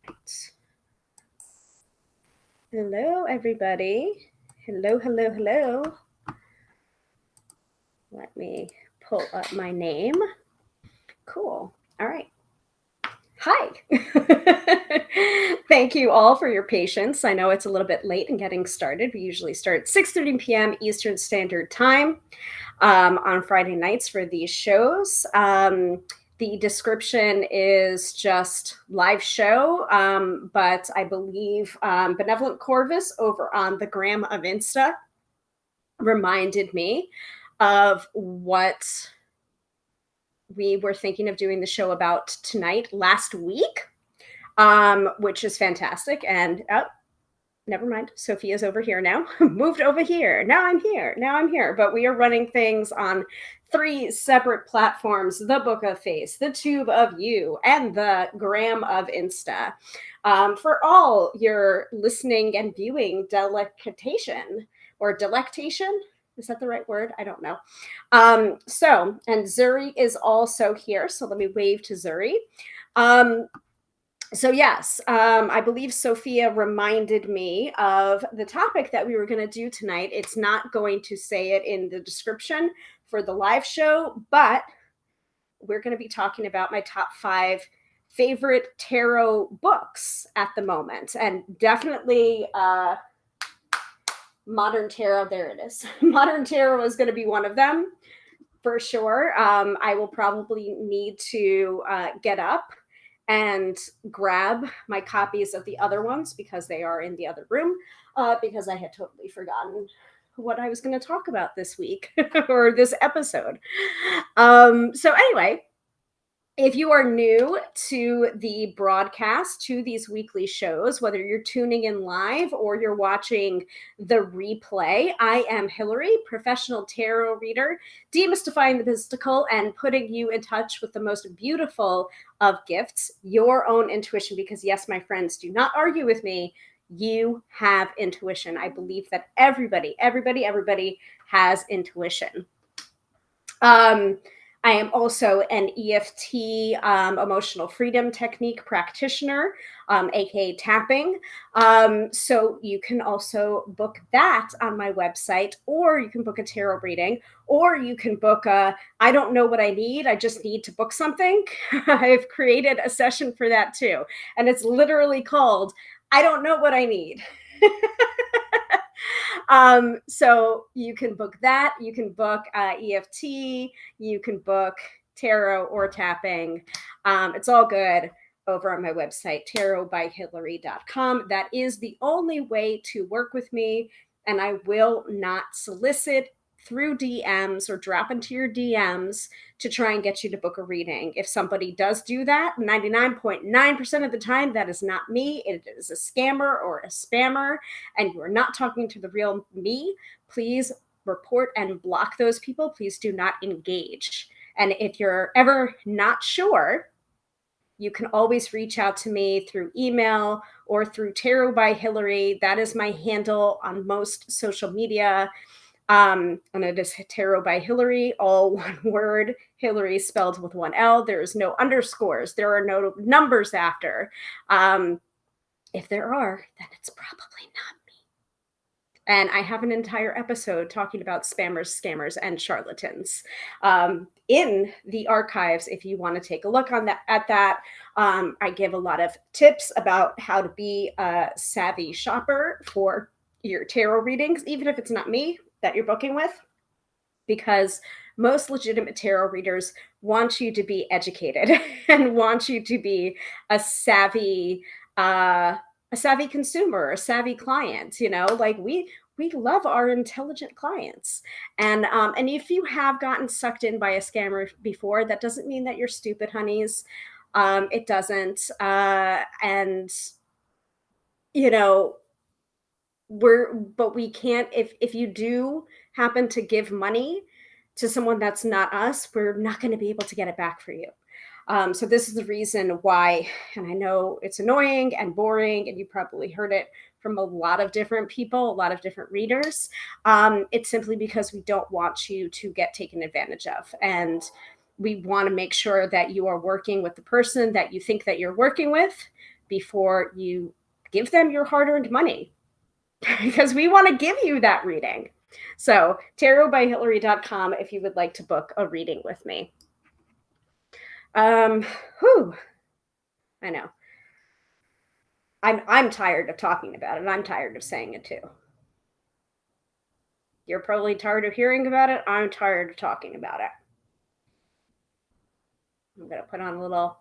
Right. Hello, everybody. Hello, hello, hello. Let me pull up my name. Cool. All right. Hi. Thank you all for your patience. I know it's a little bit late in getting started. We usually start at 6:30 p.m. Eastern Standard Time on Friday nights for these shows. The description is just live show, but I believe Benevolent Corvus over on the gram of Insta reminded me of what we were thinking of doing the show about tonight last week, which is fantastic. And never mind. Sophia's over here now. Moved over here. Now I'm here. Now I'm here. But we are running things on 3 separate platforms: the Book of Face, the Tube of You, and the Gram of Insta. For all your listening and viewing delectation or delectation. Is that the right word? I don't know. And Zuri is also here. So let me wave to Zuri. Yes, I believe Sophia reminded me of the topic that we were going to do tonight. It's not going to say it in the description for the live show, but we're going to be talking about my top 5 favorite tarot books at the moment. And definitely Modern Tarot, there it is. Modern Tarot is going to be one of them for sure. I will probably need to get up and grab my copies of the other ones because they are in the other room, because I had totally forgotten what I was going to talk about this week or this episode. Anyway, if you are new to the broadcast, to these weekly shows, whether you're tuning in live or you're watching the replay, I am Hilary, professional tarot reader, demystifying the mystical and putting you in touch with the most beautiful of gifts, your own intuition. Because yes, my friends, do not argue with me. You have intuition. I believe that everybody has intuition. I am also an EFT, emotional freedom technique practitioner, aka tapping. So you can also book that on my website, or you can book a tarot reading, or you can book I don't know what I need, I just need to book something. I've created a session for that too. And it's literally called I don't know what I need. So you can book that. You can book EFT. You can book tarot or tapping. It's all good over on my website, tarotbyhilary.com. That is the only way to work with me, and I will not solicit through DMs or drop into your DMs to try and get you to book a reading. If somebody does do that, 99.9% of the time, that is not me. It is a scammer or a spammer, and you are not talking to the real me. Please report and block those people. Please do not engage. And if you're ever not sure, you can always reach out to me through email or through Tarot by Hilary. That is my handle on most social media. And it is Tarot by Hilary, all one word. Hilary spelled with one L. There is no underscores. There are no numbers after. If there are, then it's probably not me. And I have an entire episode talking about spammers, scammers, and charlatans in the archives. If you want to take a look at that, I give a lot of tips about how to be a savvy shopper for your tarot readings, even if it's not me that you're booking with, because most legitimate tarot readers want you to be educated and want you to be a savvy consumer, a savvy client. Like we love our intelligent clients. And if you have gotten sucked in by a scammer before, that doesn't mean that you're stupid, honeys. It doesn't. And we can't, if you do happen to give money to someone that's not us, we're not going to be able to get it back for you. So this is the reason why, and I know it's annoying and boring, and you probably heard it from a lot of different people, a lot of different readers. It's simply because we don't want you to get taken advantage of. And we want to make sure that you are working with the person that you think that you're working with, before you give them your hard-earned money because we want to give you that reading. So tarotbyhilary.com if you would like to book a reading with me. Whew, I know. I'm tired of talking about it. I'm tired of saying it too. You're probably tired of hearing about it. I'm tired of talking about it. I'm going to put on a little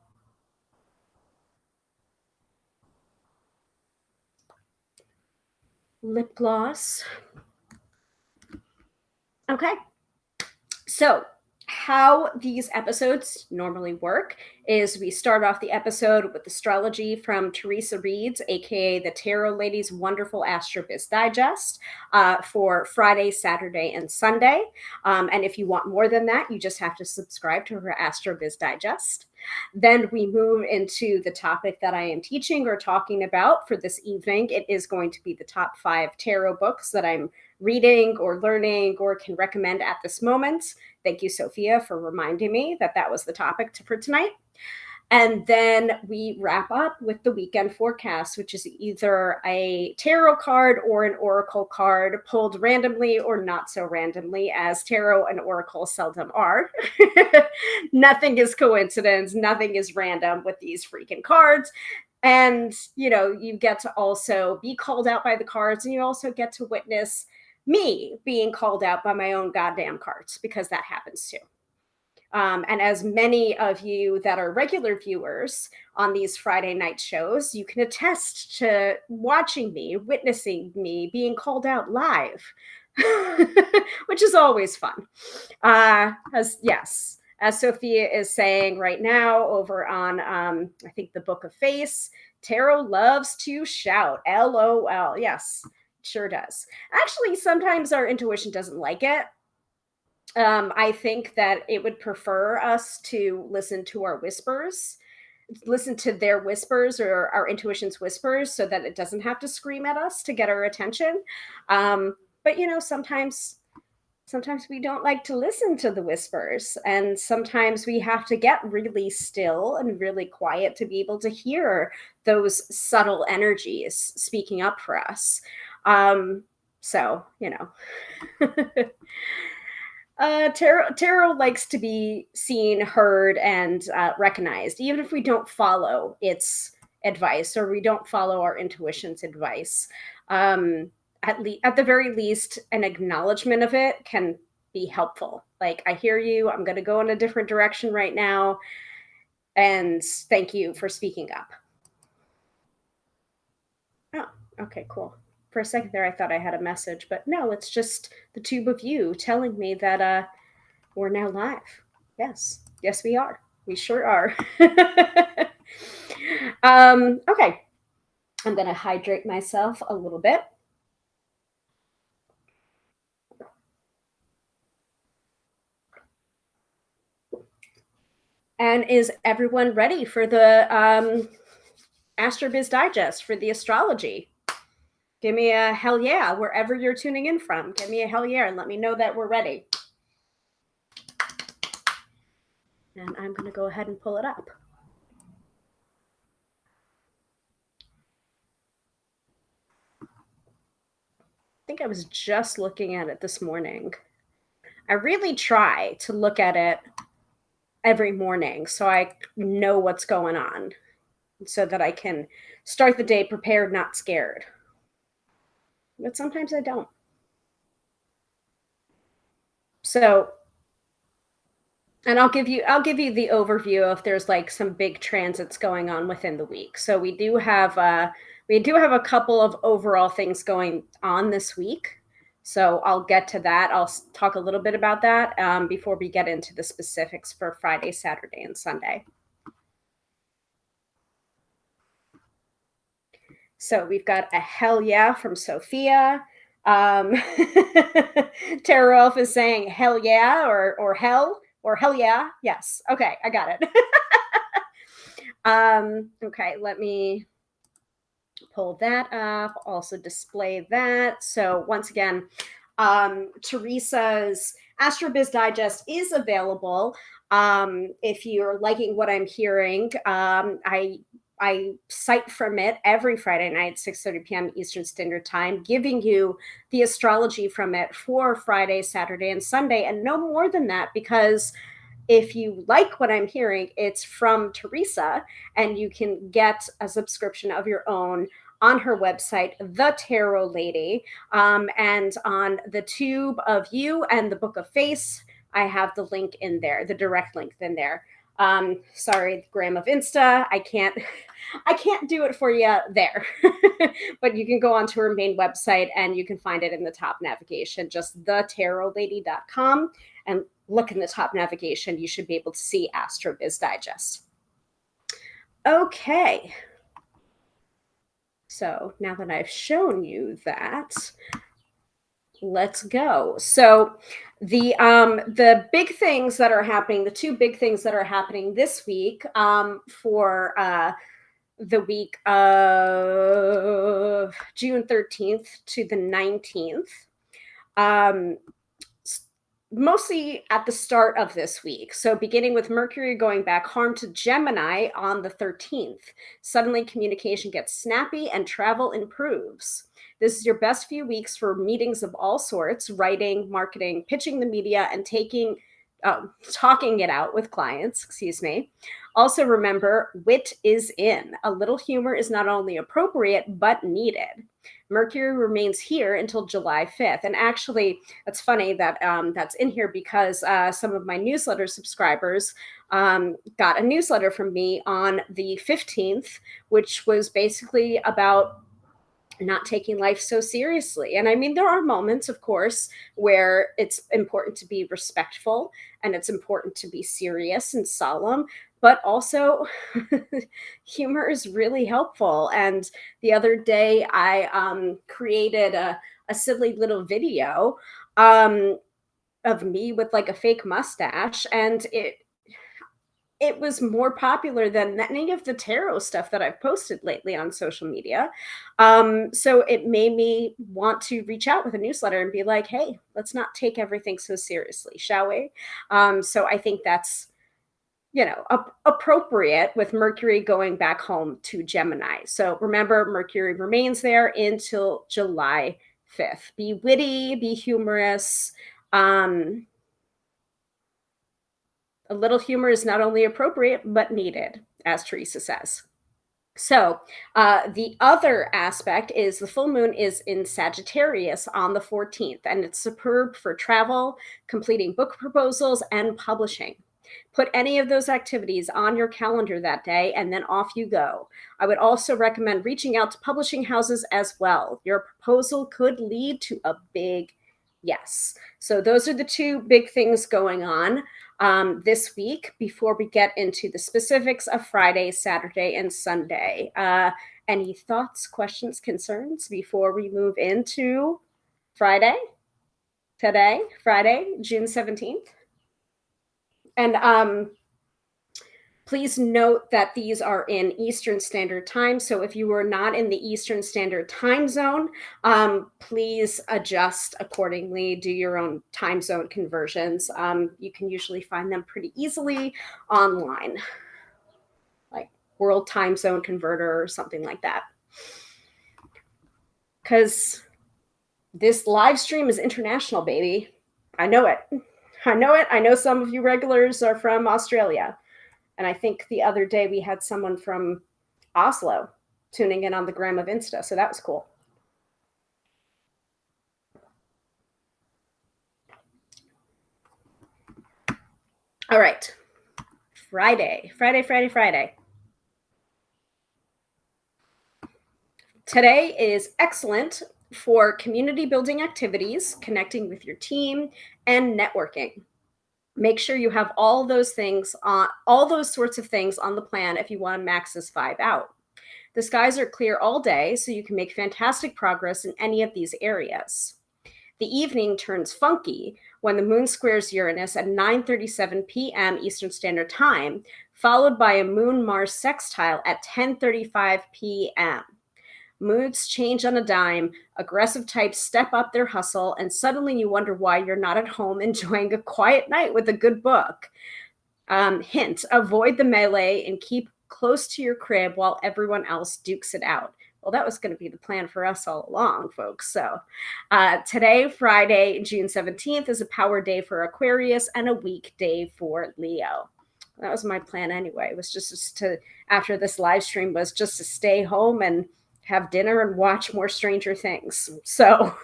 lip gloss. Okay. So, how these episodes normally work is we start off the episode with astrology from Teresa Reed's, aka the Tarot Lady's Wonderful Astrobiz Digest, for Friday, Saturday, and Sunday. And if you want more than that, you just have to subscribe to her Astrobiz Digest. Then we move into the topic that I am teaching or talking about for this evening. It is going to be the top 5 tarot books that I'm reading or learning or can recommend at this moment. Thank you, Sophia, for reminding me that that was the topic for tonight. And then we wrap up with the weekend forecast, which is either a tarot card or an oracle card pulled randomly or not so randomly, as tarot and oracle seldom are. Nothing is coincidence. Nothing is random with these freaking cards. And, you know, you get to also be called out by the cards, and you also get to witness me being called out by my own goddamn cards, because that happens too. And as many of you that are regular viewers on these Friday night shows, you can attest to watching me, witnessing me being called out live, which is always fun. As Sophia is saying right now over on, I think, the Book of Face, tarot loves to shout. LOL. Yes, sure does. Actually, sometimes our intuition doesn't like it. I think that it would prefer us to listen to our whispers, listen to their whispers or our intuition's whispers, so that it doesn't have to scream at us to get our attention. But you know, sometimes we don't like to listen to the whispers, and sometimes we have to get really still and really quiet to be able to hear those subtle energies speaking up for us. So, you know. Tarot likes to be seen, heard, and recognized, even if we don't follow its advice or we don't follow our intuition's advice. At the very least, an acknowledgement of it can be helpful. Like, I hear you. I'm going to go in a different direction right now, and thank you for speaking up. Oh, okay, cool. For a second there, I thought I had a message, but no, it's just the tube of you telling me that we're now live. Yes, we are. We sure are. Okay, I'm going to hydrate myself a little bit. And is everyone ready for the Astrobiz Digest, for the astrology? Give me a hell yeah, wherever you're tuning in from. Give me a hell yeah and let me know that we're ready. And I'm going to go ahead and pull it up. I think I was just looking at it this morning. I really try to look at it every morning so I know what's going on, so that I can start the day prepared, not scared. But sometimes I don't. So, and I'll give you the overview if there's like some big transits going on within the week. So we do have a couple of overall things going on this week. So I'll get to that. I'll talk a little bit about that before we get into the specifics for Friday, Saturday, and Sunday. So we've got a hell yeah from Sophia. Tara Rolf is saying hell yeah or hell yeah. Yes. Okay, I got it. Okay, let me pull that up. Also display that. So once again, Teresa's Astrobiz Digest is available. If you're liking what I'm hearing, I I cite from it every Friday night, 6:30 p.m. Eastern Standard Time, giving you the astrology from it for Friday, Saturday, and Sunday, and no more than that, because if you like what I'm hearing, it's from Teresa, and you can get a subscription of your own on her website, The Tarot Lady. And on the Tube of You and the Book of Face, I have the link in there, the direct link in there. Sorry, Gram of Insta, I can't do it for you there. But you can go onto her main website and you can find it in the top navigation, just thetarotlady.com, and look in the top navigation. You should be able to see Astro Biz Digest. Okay. So now that I've shown you that, let's go. So the big things that are happening, the two big things that are happening this week, for the week of June 13th to the 19th, mostly at the start of this week. So beginning with Mercury going back home to Gemini on the 13th, suddenly communication gets snappy and travel improves. This is your best few weeks for meetings of all sorts: writing, marketing, pitching the media, and talking it out with clients, excuse me. Also remember, wit is in. A little humor is not only appropriate, but needed. Mercury remains here until July 5th. And actually, that's funny that that's in here, because some of my newsletter subscribers got a newsletter from me on the 15th, which was basically about not taking life so seriously. And I mean, there are moments, of course, where it's important to be respectful and it's important to be serious and solemn, but also humor is really helpful. And the other day I created a silly little video of me with like a fake mustache, and it was more popular than any of the tarot stuff that I've posted lately on social media. So it made me want to reach out with a newsletter and be like, hey, let's not take everything so seriously, shall we? So I think that's, appropriate with Mercury going back home to Gemini. So remember, Mercury remains there until July 5th. Be witty, be humorous. A little humor is not only appropriate, but needed, as Teresa says. So the other aspect is the full moon is in Sagittarius on the 14th, and it's superb for travel, completing book proposals, and publishing. Put any of those activities on your calendar that day, and then off you go. I would also recommend reaching out to publishing houses as well. Your proposal could lead to a big yes. So those are the two big things going on this week, before we get into the specifics of Friday, Saturday, and Sunday. Any thoughts, questions, concerns before we move into Friday? Today, Friday, June 17th. And please note that these are in Eastern Standard Time. So if you are not in the Eastern Standard Time zone, please adjust accordingly. Do your own time zone conversions. You can usually find them pretty easily online, like World Time Zone Converter or something like that. Because this live stream is international, baby. I know it. I know it. I know some of you regulars are from Australia. And I think the other day we had someone from Oslo tuning in on the Gram of Insta. So that was cool. All right. Friday. Today is excellent for community building activities, connecting with your team, and networking. Make sure you have all those sorts of things on the plan if you want to max this vibe out. The skies are clear all day, so you can make fantastic progress in any of these areas. The evening turns funky when the moon squares Uranus at 9:37 p.m. Eastern Standard Time, followed by a moon-Mars sextile at 10:35 p.m. Moods change on a dime. Aggressive types step up their hustle, and suddenly you wonder why you're not at home enjoying a quiet night with a good book. Hint, avoid the melee and keep close to your crib while everyone else dukes it out. Well, that was going to be the plan for us all along, folks. So today, Friday, June 17th, is a power day for Aquarius and a weak day for Leo. That was my plan anyway. It was just to, after this live stream, was just to stay home and have dinner and watch more Stranger Things. So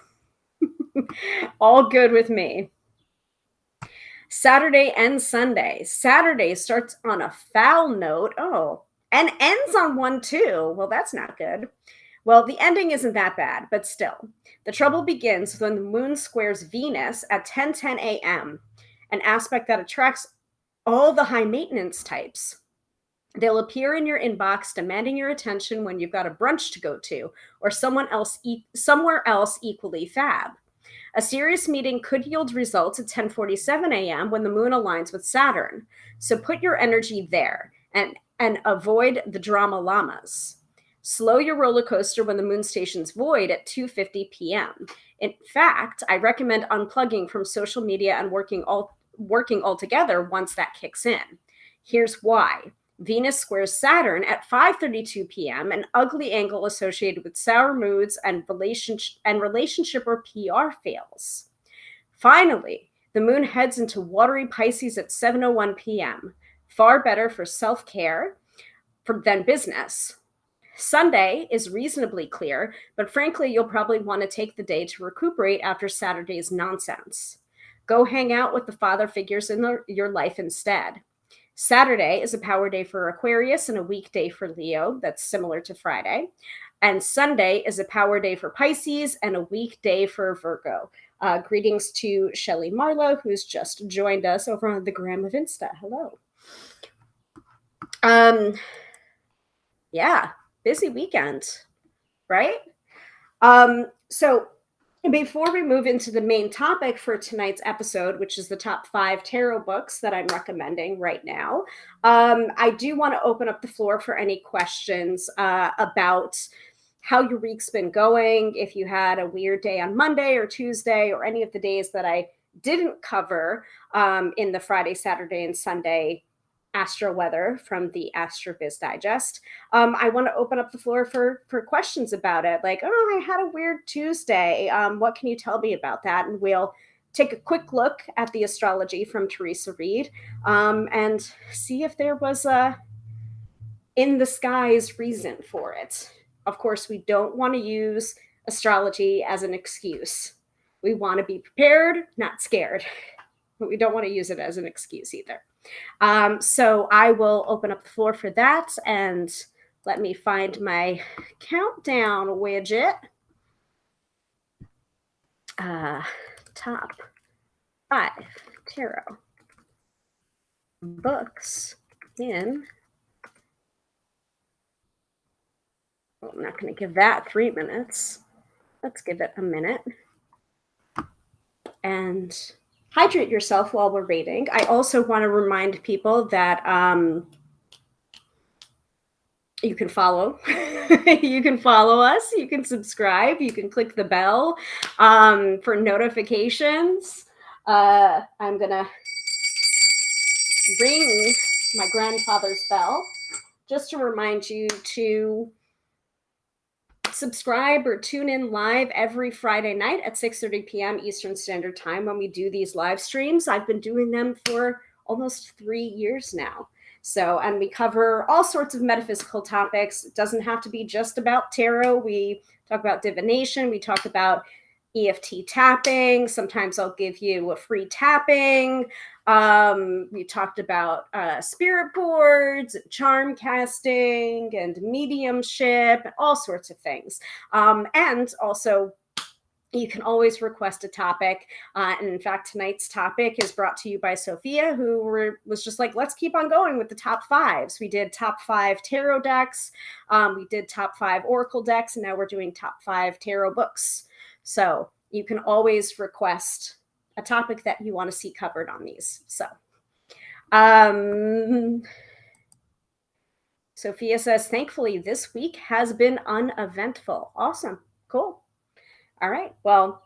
all good with me. Saturday and Sunday. Saturday starts on a foul note. Oh, and ends on one too. Well, that's not good. Well, the ending isn't that bad, but still. The trouble begins when the moon squares Venus at 10:10 a.m., an aspect that attracts all the high maintenance types. They'll appear in your inbox demanding your attention when you've got a brunch to go to or somewhere else equally fab. A serious meeting could yield results at 10:47 a.m. when the moon aligns with Saturn. So put your energy there and avoid the drama llamas. Slow your roller coaster when the moon station's void at 2:50 p.m. In fact, I recommend unplugging from social media and working altogether once that kicks in. Here's why. Venus squares Saturn at 5:32 p.m., an ugly angle associated with sour moods and relationship or PR fails. Finally, the moon heads into watery Pisces at 7:01 p.m., far better for self-care than business. Sunday is reasonably clear, but frankly, you'll probably want to take the day to recuperate after Saturday's nonsense. Go hang out with the father figures in your life instead. Saturday is a power day for Aquarius and a weak day for Leo. That's similar to Friday. And Sunday is a power day for Pisces and a weak day for Virgo. Greetings to Shelly Marlowe, who's just joined us over on the Gram of Insta. Hello. Yeah, busy weekend, right? So before we move into the main topic for tonight's episode, which is the top 5 tarot books that I'm recommending right now, I do want to open up the floor for any questions about how your week's been going, if you had a weird day on Monday or Tuesday or any of the days that I didn't cover in the Friday, Saturday, and Sunday astro-weather from the Astroviz Digest. I want to open up the floor for questions about it. Like, oh, I had a weird Tuesday. What can you tell me about that? And we'll take a quick look at the astrology from Teresa Reed and see if there was a in the skies reason for it. Of course, we don't want to use astrology as an excuse. We want to be prepared, not scared. But we don't want to use it as an excuse either. So I will open up the floor for that, and let me find my countdown widget. Top 5 tarot books in. Well, I'm not going to give that 3 minutes. Let's give it a minute. And hydrate yourself while we're reading. I also want to remind people that you can follow. You can follow us. You can subscribe. You can click the bell for notifications. I'm going to ring my grandfather's bell just to remind you to subscribe or tune in live every Friday night at 6:30 p.m. Eastern Standard Time when we do these live streams. I've been doing them for almost 3 years now. So, and we cover all sorts of metaphysical topics. It doesn't have to be just about tarot. We talk about divination. We talk about EFT tapping. Sometimes I'll give you a free tapping. We talked about spirit boards, charm casting, and mediumship, all sorts of things. And also, you can always request a topic. And in fact, tonight's topic is brought to you by Sophia, who was just like, let's keep on going with the top 5s. We did top 5 tarot decks. We did top 5 oracle decks. And now we're doing top 5 tarot books. So you can always request a topic that you want to see covered on these. So Sophia says, thankfully, this week has been uneventful. Awesome. Cool. All right. Well,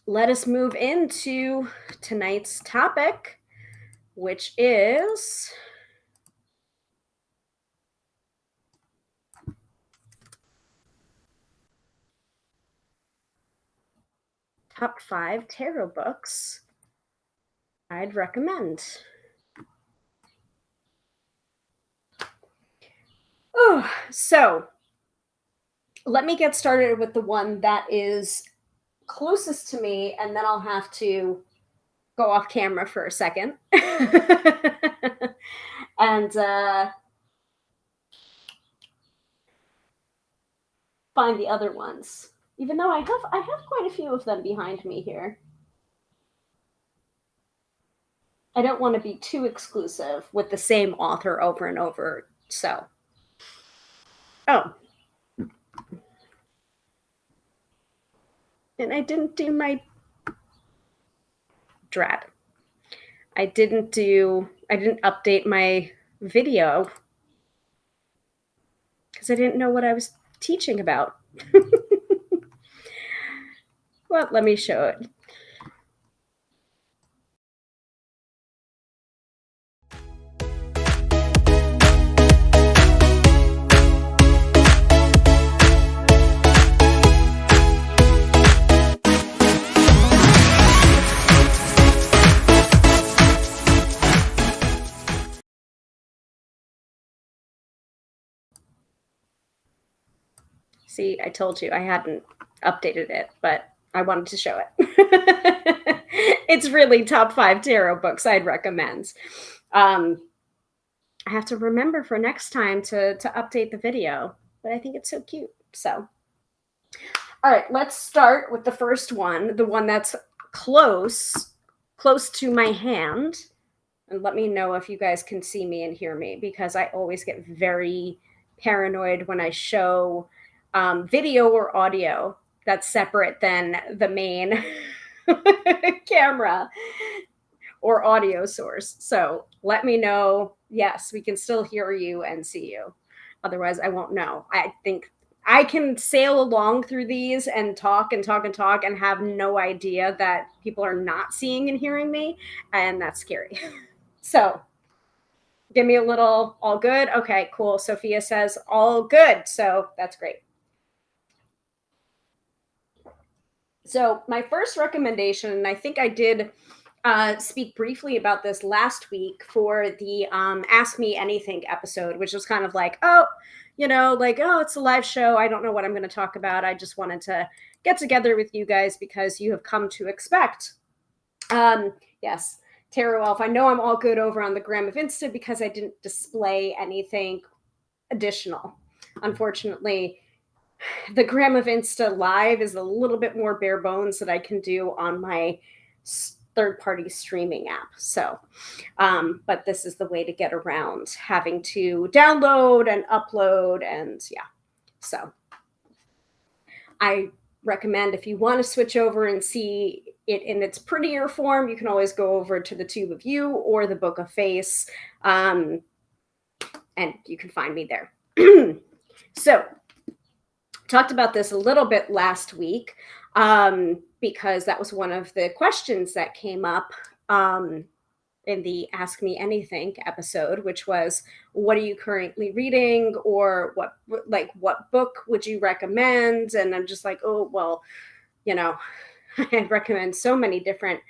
let us move into tonight's topic, which is top 5 tarot books I'd recommend. Oh, so let me get started with the one that is closest to me, and then I'll have to go off camera for a second and find the other ones. Even though I have quite a few of them behind me here. I don't want to be too exclusive with the same author over and over. So, oh, and I didn't do my drat. I didn't update my video because I didn't know what I was teaching about. Well, let me show it. See, I told you I hadn't updated it, but I wanted to show it. It's really top 5 tarot books I'd recommend. I have to remember for next time to update the video, but I think it's so cute. So, all right, let's start with the first one, the one that's close to my hand. And let me know if you guys can see me and hear me, because I always get very paranoid when I show video or audio that's separate than the main camera or audio source. So let me know. Yes, we can still hear you and see you. Otherwise, I won't know. I think I can sail along through these and talk and talk and talk and have no idea that people are not seeing and hearing me. And that's scary. So give me a little all good. Okay, cool. Sophia says all good. So that's great. So my first recommendation, and I think I did speak briefly about this last week for the Ask Me Anything episode, which was kind of like, oh, it's a live show. I don't know what I'm going to talk about. I just wanted to get together with you guys because you have come to expect. Yes, Tarot Elf. I know I'm all good over on the gram of Insta because I didn't display anything additional. Unfortunately, the gram of Insta live is a little bit more bare bones that I can do on my third-party streaming app. So, but this is the way to get around having to download and upload, and yeah. So I recommend, if you want to switch over and see it in its prettier form, you can always go over to the Tube of You or the Book of Face, and you can find me there. So talked about this a little bit last week because that was one of the questions that came up in the Ask Me Anything episode, which was, what are you currently reading, or what book would you recommend? And I'm just like, oh, well, I recommend so many different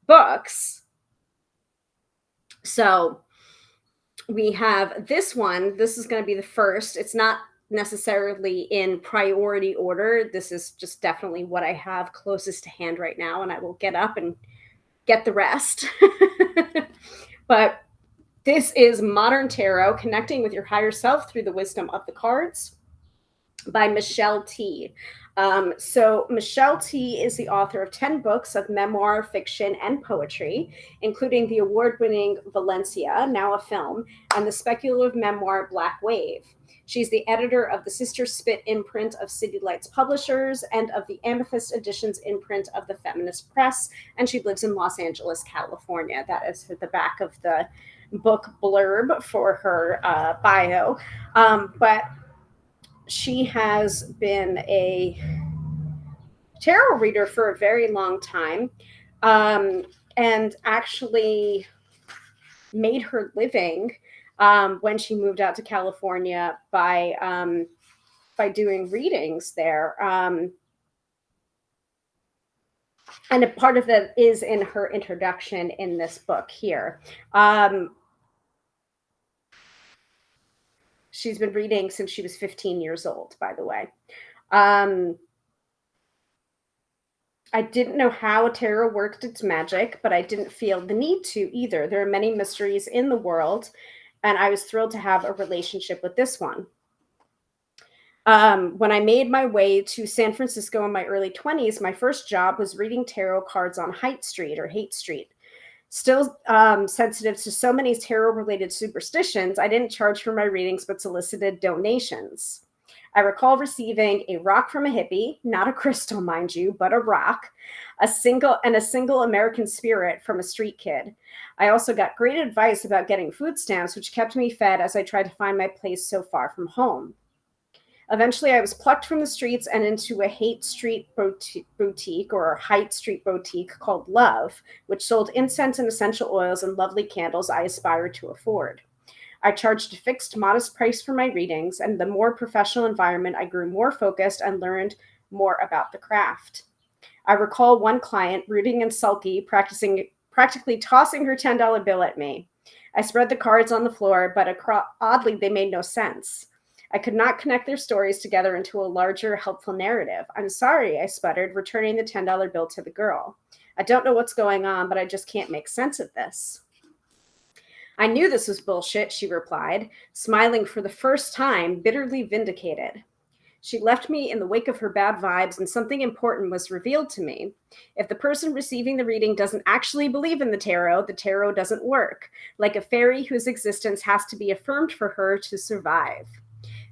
books. So we have this one. This is going to be the first. It's not necessarily in priority order. This is just definitely what I have closest to hand right now, and I will get up and get the rest. But this is Modern Tarot: Connecting with Your Higher Self Through the Wisdom of the Cards by Michelle T. So Michelle T is the author of 10 books of memoir, fiction, and poetry, including the award-winning Valencia, now a film, and the speculative memoir Black Wave. She's the editor of the Sister Spit imprint of City Lights Publishers and of the Amethyst Editions imprint of the Feminist Press, and she lives in Los Angeles, California. That is the back of the book blurb for her bio. But she has been a tarot reader for a very long time, and actually made her living when she moved out to California by doing readings there. And a part of that is in her introduction in this book here. Um, she's been reading since she was 15 years old, by the way. Um, I didn't know how tarot worked its magic, but I didn't feel the need to either. There are many mysteries in the world, and I was thrilled to have a relationship with this one. When I made my way to San Francisco in my early 20s, my first job was reading tarot cards on Haight Street or Haight Street. Still sensitive to so many tarot related superstitions, I didn't charge for my readings but solicited donations. I recall receiving a rock from a hippie, not a crystal, mind you, but a rock, a single American spirit from a street kid. I also got great advice about getting food stamps, which kept me fed as I tried to find my place so far from home. Eventually, I was plucked from the streets and into a Haight Street boutique or Haight Street boutique called Love, which sold incense and essential oils and lovely candles I aspired to afford. I charged a fixed, modest price for my readings, and the more professional environment, I grew more focused and learned more about the craft. I recall one client, brooding and sulky, practically tossing her $10 bill at me. I spread the cards on the floor, but oddly, they made no sense. I could not connect their stories together into a larger, helpful narrative. I'm sorry, I sputtered, returning the $10 bill to the girl. I don't know what's going on, but I just can't make sense of this. I knew this was bullshit, she replied, smiling for the first time, bitterly vindicated. She left me in the wake of her bad vibes, and something important was revealed to me. If the person receiving the reading doesn't actually believe in the tarot doesn't work, like a fairy whose existence has to be affirmed for her to survive.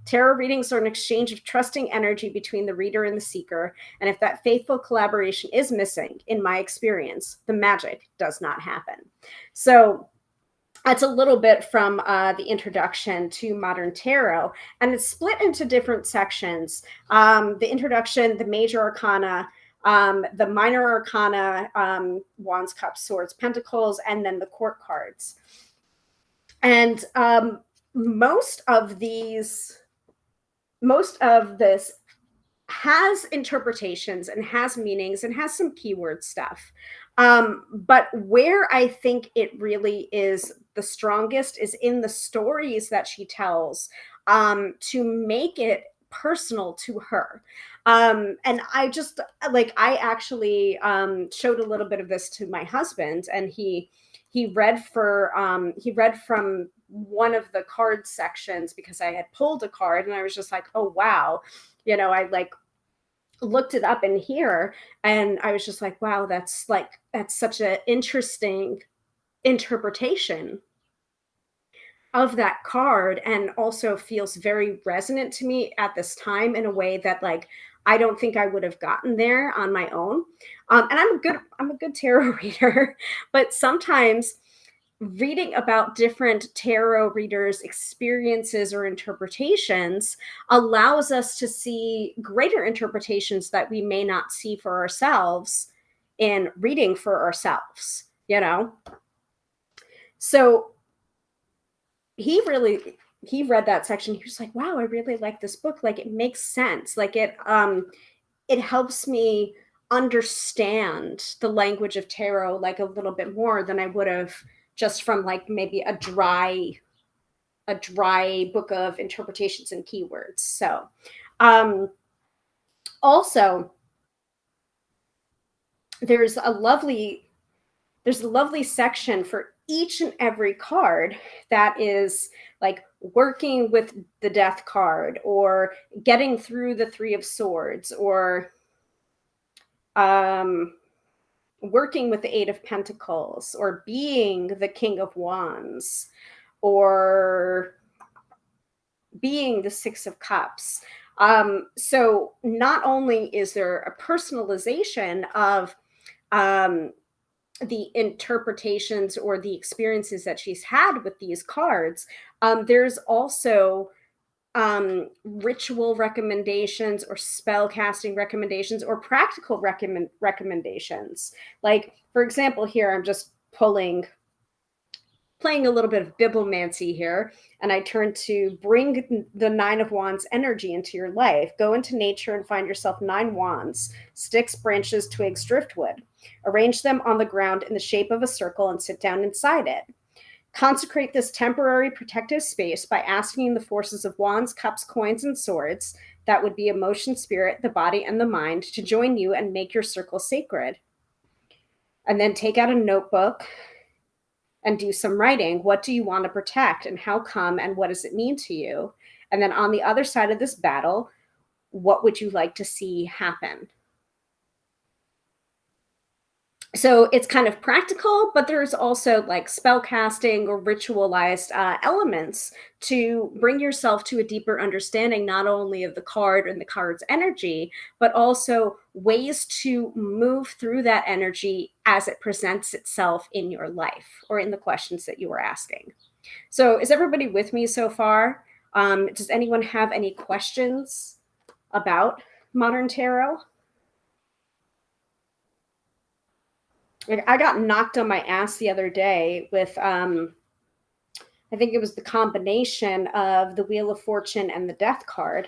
Tarot readings are an exchange of trusting energy between the reader and the seeker, and if that faithful collaboration is missing, in my experience, the magic does not happen. So that's a little bit from the introduction to modern tarot, and it's split into different sections. The introduction, the major arcana, the minor arcana, wands, cups, swords, pentacles, and then the court cards. And most of this has interpretations and has meanings and has some keyword stuff. But where I think it really is the strongest is in the stories that she tells, to make it personal to her. And I actually showed a little bit of this to my husband, and he read from one of the card sections because I had pulled a card, and I was just like, oh wow, I looked it up in here, and I was just like, wow, that's such an interesting interpretation of that card, and also feels very resonant to me at this time in a way that I don't think I would have gotten there on my own. And I'm a good tarot reader, but sometimes reading about different tarot readers' experiences or interpretations allows us to see greater interpretations that we may not see for ourselves in reading for ourselves, So he read that section. He was like, wow, I really like this book. Like, it makes sense. It helps me understand the language of tarot a little bit more than I would have just from maybe a dry book of interpretations and keywords. So also there's a lovely section for each and every card that is working with the Death card, or getting through the Three of Swords, or working with the Eight of Pentacles, or being the King of Wands, or being the Six of Cups. So not only is there a personalization of the interpretations or the experiences that she's had with these cards, there's also ritual recommendations, or spell casting recommendations, or practical recommendations. For example, here I'm just pulling playing a little bit of bibliomancy here, and I turn to bring the Nine of Wands energy into your life. Go into nature and find yourself 9 wands, sticks, branches, twigs, driftwood. Arrange them on the ground in the shape of a circle and sit down inside it. Consecrate this temporary protective space by asking the forces of wands, cups, coins, and swords, that would be emotion, spirit, the body, and the mind, to join you and make your circle sacred. And then take out a notebook and do some writing. What do you want to protect, and how come, and what does it mean to you? And then on the other side of this battle, what would you like to see happen? So it's kind of practical, but there's also like spell casting or ritualized elements to bring yourself to a deeper understanding, not only of the card and the card's energy, but also ways to move through that energy as it presents itself in your life or in the questions that you were asking. So is everybody with me so far? Does anyone have any questions about modern tarot? Like, I got knocked on my ass the other day with I think it was the combination of the Wheel of Fortune and the Death card.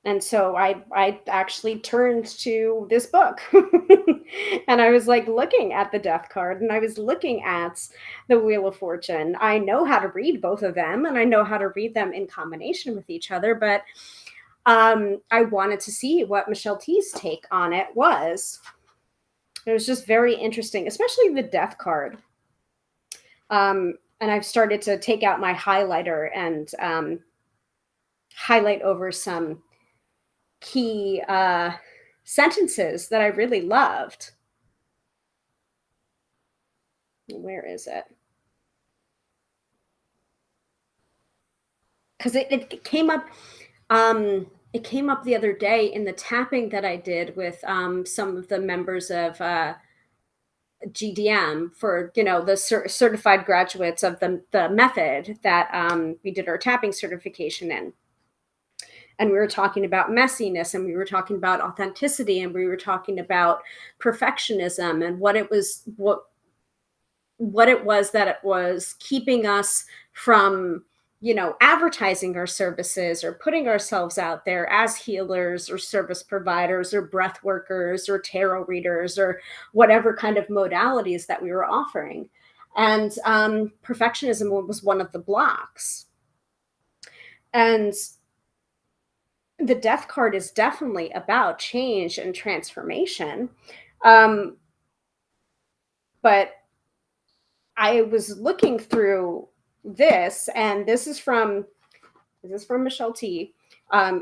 And so I actually turned to this book. And I was like looking at the Death card and I was looking at the Wheel of Fortune. I know how to read both of them and I know how to read them in combination with each other, but I wanted to see what Michelle T's take on it was. It was just very interesting, especially the Death card. And I've started to take out my highlighter and highlight over some key sentences that I really loved. Where is it? Because it came up. It came up the other day in the tapping that I did with some of the members of GDM for the certified graduates of the method that we did our tapping certification in. And we were talking about messiness and we were talking about authenticity and we were talking about perfectionism and what it was that it was keeping us from advertising our services or putting ourselves out there as healers or service providers or breath workers or tarot readers or whatever kind of modalities that we were offering. And perfectionism was one of the blocks. And the Death card is definitely about change and transformation. But I was looking through this, and this is from Michelle T.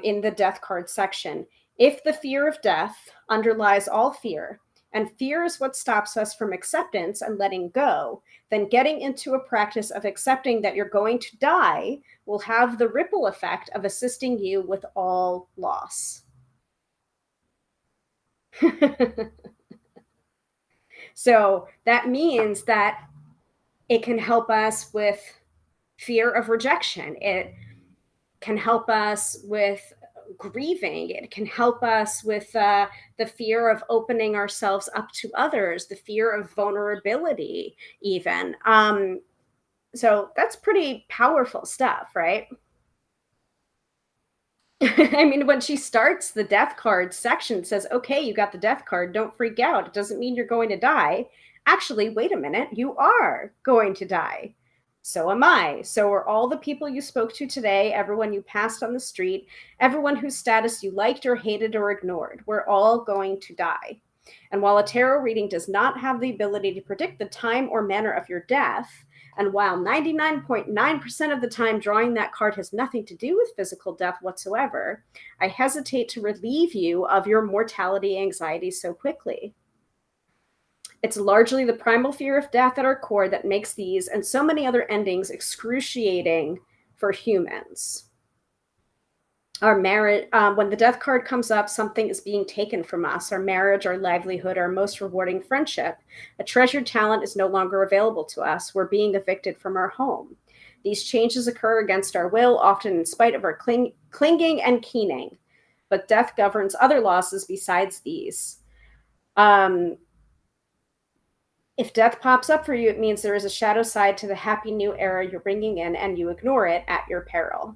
In the Death card section. If the fear of death underlies all fear, and fear is what stops us from acceptance and letting go, then getting into a practice of accepting that you're going to die will have the ripple effect of assisting you with all loss. So that means that it can help us with fear of rejection. It can help us with grieving. It can help us with the fear of opening ourselves up to others, the fear of vulnerability, even. So that's pretty powerful stuff, right? I mean, when she starts the Death card section, says, okay, you got the Death card, don't freak out. It doesn't mean you're going to die. Actually, wait a minute, you are going to die. So am I. So are all the people you spoke to today, everyone you passed on the street, everyone whose status you liked or hated or ignored. We're all going to die. And while a tarot reading does not have the ability to predict the time or manner of your death, and while 99.9% of the time drawing that card has nothing to do with physical death whatsoever, I hesitate to relieve you of your mortality anxiety so quickly. It's largely the primal fear of death at our core that makes these and so many other endings excruciating for humans. Our marriage, when the Death card comes up, something is being taken from us. Our marriage, our livelihood, our most rewarding friendship. A treasured talent is no longer available to us. We're being evicted from our home. These changes occur against our will, often in spite of our clinging and keening. But death governs other losses besides these. If death pops up for you, it means there is a shadow side to the happy new era you're bringing in, and you ignore it at your peril.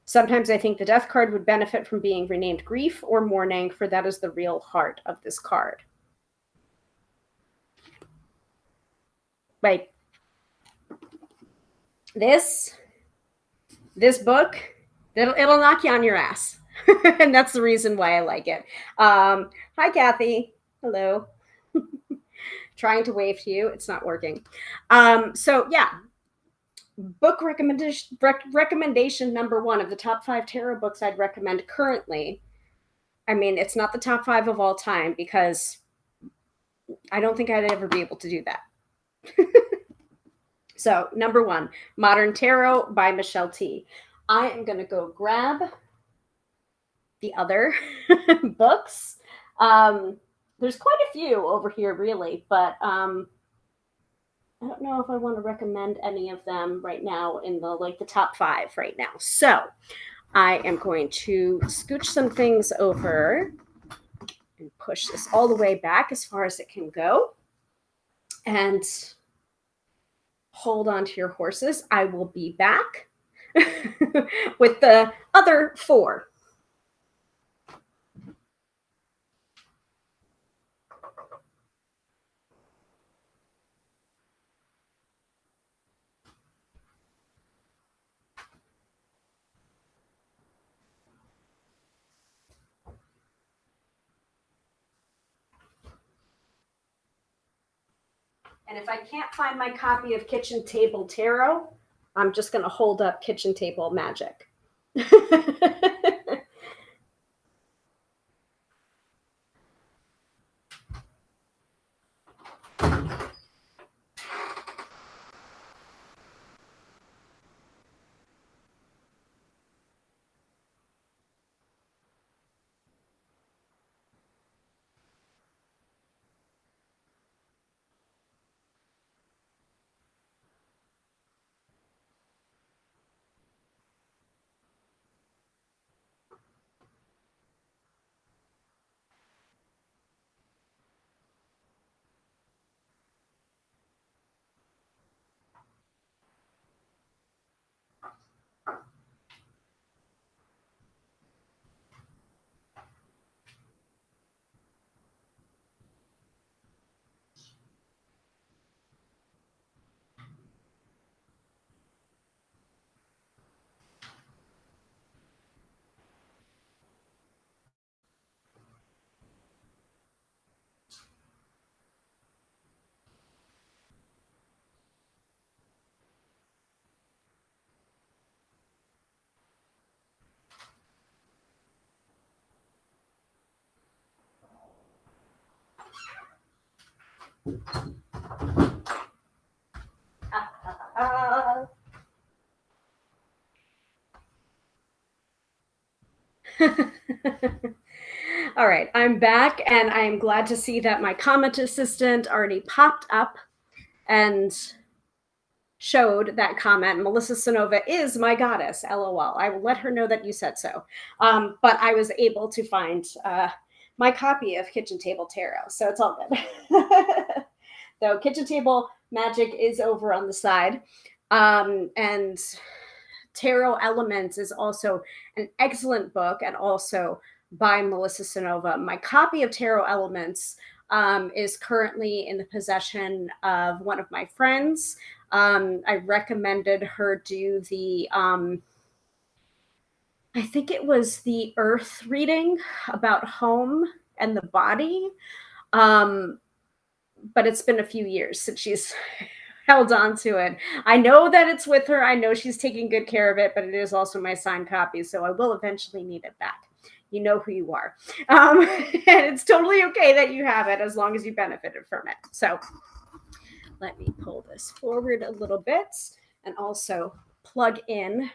Sometimes I think the death card would benefit from being renamed grief or mourning, for that is the real heart of this card. Like this book, it'll knock you on your ass. And that's the reason why I like it. Hi, Kathy. Hello. Trying to wave to you. It's not working. So yeah, book recommendation number one of the top 5 tarot books I'd recommend currently. I mean, it's not the top 5 of all time because I don't think I'd ever be able to do that. So number 1, Modern Tarot by Michelle T. I am going to go grab the other books. There's quite a few over here, really, but I don't know if I want to recommend any of them right now in the top 5 right now. So I am going to scooch some things over and push this all the way back as far as it can go. And hold on to your horses. I will be back with the other 4. And if I can't find my copy of Kitchen Table Tarot, I'm just going to hold up Kitchen Table Magic. All right, I'm back, and I am glad to see that my comment assistant already popped up and showed that comment. Melissa Sonova is my goddess, lol. I will let her know that you said so. But I was able to find my copy of Kitchen Table Tarot, so it's all good. Though Kitchen Table Magic is over on the side. And Tarot Elements is also an excellent book, and also by Melissa Sonova. My copy of Tarot Elements is currently in the possession of one of my friends. I recommended her do the, I think it was the Earth reading about home and the body. But it's been a few years since she's held on to it. I know that it's with her. I know she's taking good care of it, but it is also my signed copy, so I will eventually need it back. You know who you are. And it's totally okay that you have it as long as you benefited from it. So let me pull this forward a little bit and also plug in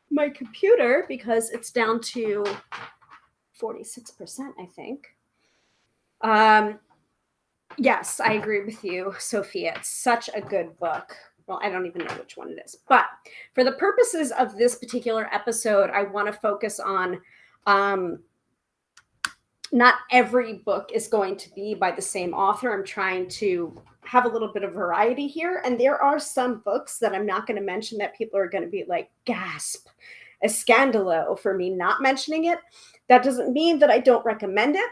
my computer because it's down to 46%, I think. Yes, I agree with you, Sophia. It's such a good book. Well, I don't even know which one it is. But for the purposes of this particular episode, I want to focus on not every book is going to be by the same author. I'm trying to have a little bit of variety here. And there are some books that I'm not going to mention that people are going to be like, gasp, a scandalo for me not mentioning it. That doesn't mean that I don't recommend it.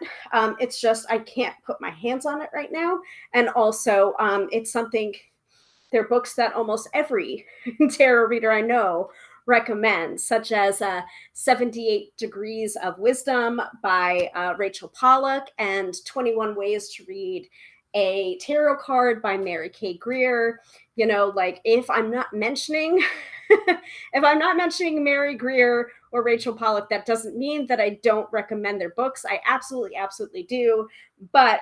It's just I can't put my hands on it right now. And also, it's something, they're books that almost every tarot reader I know recommends, such as 78 Degrees of Wisdom by Rachel Pollack and 21 Ways to Read a Tarot Card by Mary Kay Greer. You know, like if I'm not mentioning if I'm not mentioning Mary Greer or Rachel Pollack, that doesn't mean that I don't recommend their books. I absolutely, absolutely do. But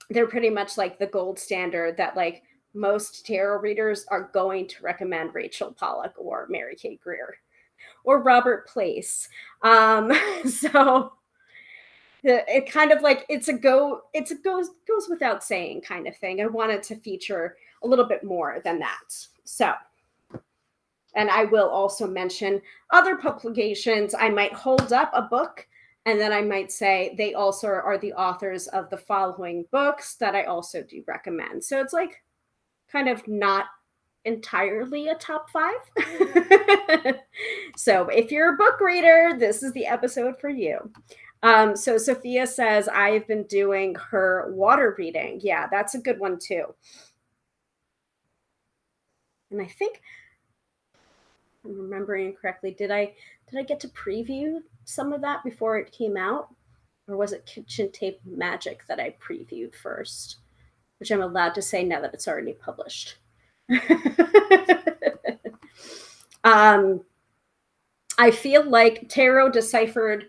they're pretty much like the gold standard that like most tarot readers are going to recommend Rachel Pollack or Mary Kay Greer or Robert Place. So it kind of like it's a goes without saying kind of thing. I wanted to feature a little bit more than that. So, and I will also mention other publications. I might hold up a book and then I might say they also are the authors of the following books that I also do recommend. So it's like kind of not entirely a top 5. So if you're a book reader, this is the episode for you. So Sophia says, I've been doing her water reading. Yeah, that's a good one too. And I think I'm remembering correctly, did I get to preview some of that before it came out? Or was it Kitchen Tape Magic that I previewed first? Which I'm allowed to say now that it's already published. I feel like Tarot Deciphered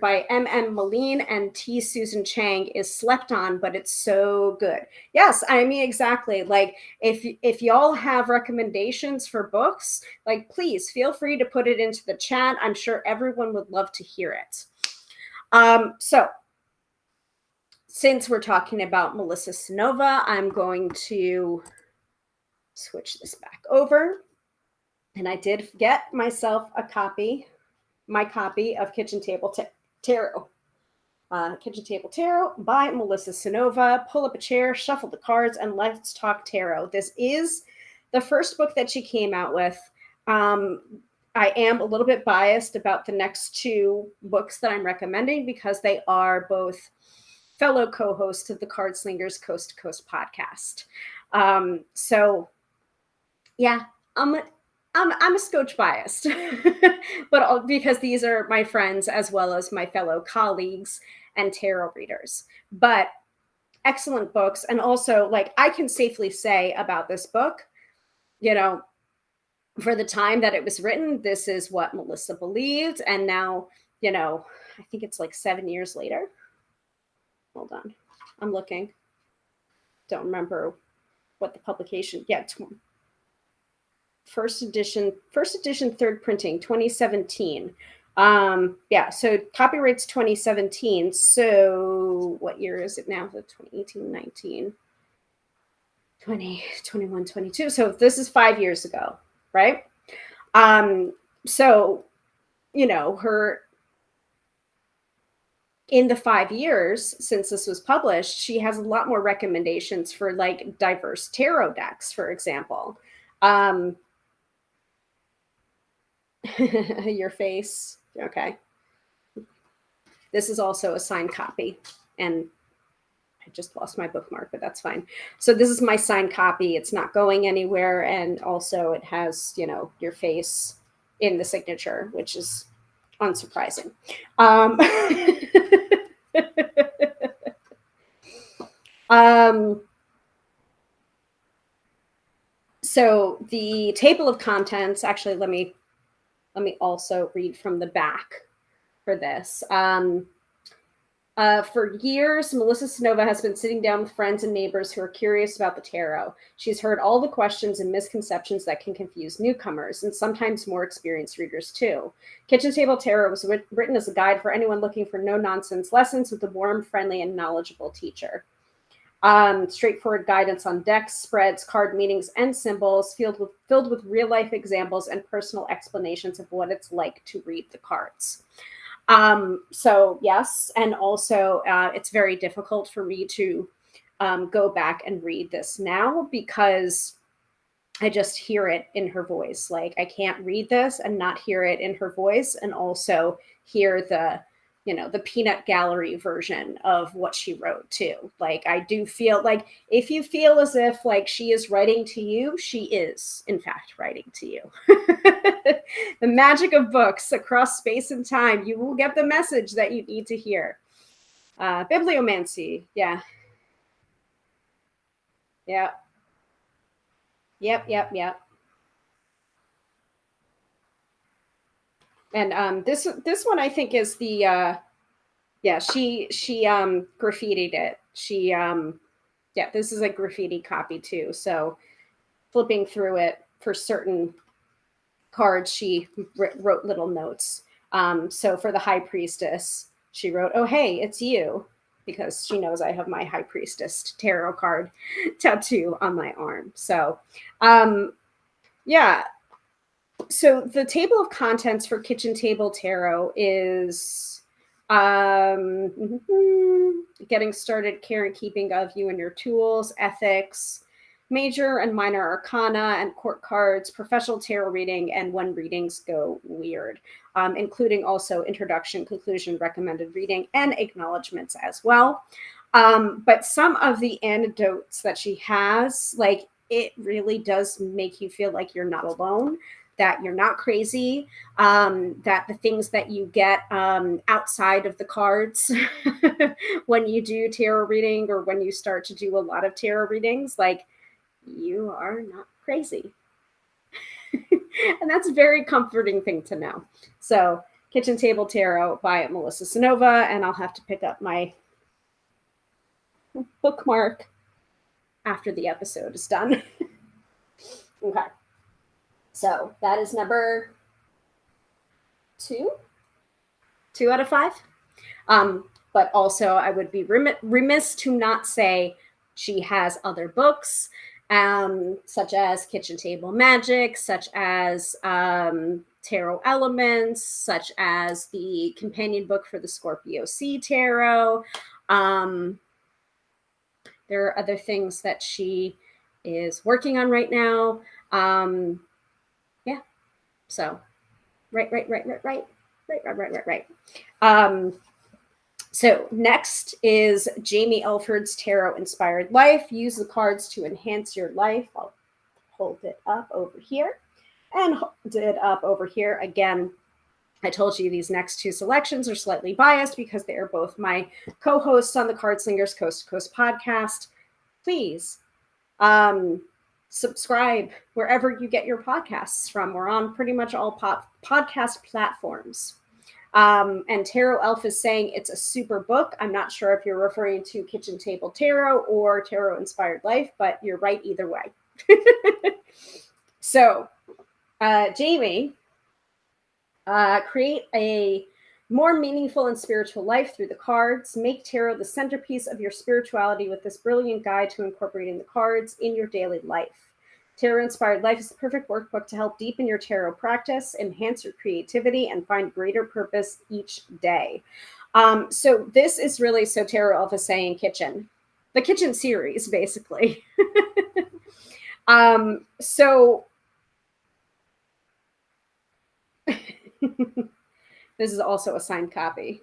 by M.M. Moline and T. Susan Chang is slept on, but it's so good. Yes, I mean, exactly. Like if y'all have recommendations for books, like please feel free to put it into the chat. I'm sure everyone would love to hear it. So since we're talking about Melissa Sonova, I'm going to switch this back over. And I did get myself my copy of Kitchen Table Tarot. Kitchen Table Tarot by Melissa Sonova. Pull up a chair, shuffle the cards, and let's talk tarot. This is the first book that she came out with. I am a little bit biased about the next 2 books that I'm recommending because they are both fellow co-hosts of the Card Slingers Coast to Coast podcast. So yeah, I'm a scotch biased, but because these are my friends as well as my fellow colleagues and tarot readers. But excellent books. And also, like, I can safely say about this book, you know, for the time that it was written, this is what Melissa believed. And now, you know, I think it's like 7 years later. Hold on. I'm looking. Don't remember what the publication. Yeah, first edition, third printing, 2017. Yeah, so copyright's 2017. So what year is it now? So 2018, 19, 20, 21, 22. So this is 5 years ago, right? So, you know, her in the 5 years since this was published, she has a lot more recommendations for like diverse tarot decks, for example. Your face. Okay. This is also a signed copy, and I just lost my bookmark, but that's fine. So this is my signed copy. It's not going anywhere. And also it has, you know, your face in the signature, which is unsurprising. So the table of contents, actually, let me also read from the back for this. For years, Melissa Sonova has been sitting down with friends and neighbors who are curious about the tarot. She's heard all the questions and misconceptions that can confuse newcomers, and sometimes more experienced readers too. Kitchen Table Tarot was written as a guide for anyone looking for no-nonsense lessons with a warm, friendly, and knowledgeable teacher. Straightforward guidance on decks, spreads, card meanings, and symbols, filled with real-life examples and personal explanations of what it's like to read the cards. So yes, and also it's very difficult for me to go back and read this now because I just hear it in her voice. Like I can't read this and not hear it in her voice and also hear the, the peanut gallery version of what she wrote too. Like I do feel like if you feel as if like she is writing to you, she is in fact writing to you. The magic of books across space and time, you will get the message that you need to hear. Bibliomancy. Yeah. Yeah. Yep. Yep. Yep. And this one I think is the yeah, she graffitied it. She yeah, this is a graffiti copy too. So flipping through it for certain cards, she wrote little notes. So for the High Priestess, she wrote, "Oh hey, it's you," because she knows I have my High Priestess tarot card tattoo on my arm. So yeah, so the table of contents for Kitchen Table Tarot is getting started, care and keeping of you and your tools, ethics, major and minor arcana and court cards, professional tarot reading, and when readings go weird, including also introduction, conclusion, recommended reading, and acknowledgments as well. But some of the anecdotes that she has, like, it really does make you feel like you're not alone, that you're not crazy, that the things that you get outside of the cards when you do tarot reading or when you start to do a lot of tarot readings, like you are not crazy. And that's a very comforting thing to know. So, Kitchen Table Tarot by Melissa Sonova, and I'll have to pick up my bookmark after the episode is done. Okay. So, that is number 2. 2 out of 5. But also, I would be remiss to not say she has other books, such as Kitchen Table Magic, such as Tarot Elements, such as the companion book for the Scorpio Sea Tarot. There are other things that she is working on right now. Yeah. So, right. So next is Jamie Elford's Tarot Inspired Life. Use the cards to enhance your life. I'll hold it up over here and hold it up over here. Again, I told you these next 2 selections are slightly biased because they are both my co-hosts on the Card Slingers Coast to Coast podcast. Please subscribe wherever you get your podcasts from. We're on pretty much all podcast platforms. And Tarot Elf is saying it's a super book. I'm not sure if you're referring to Kitchen Table Tarot or Tarot Inspired Life, but you're right either way. So, Jamie, create a more meaningful and spiritual life through the cards. Make tarot the centerpiece of your spirituality with this brilliant guide to incorporating the cards in your daily life. Tarot Inspired Life is the perfect workbook to help deepen your tarot practice, enhance your creativity, and find greater purpose each day. So this is really, so Tarot Elf is saying kitchen, the kitchen series, basically. So this is also a signed copy.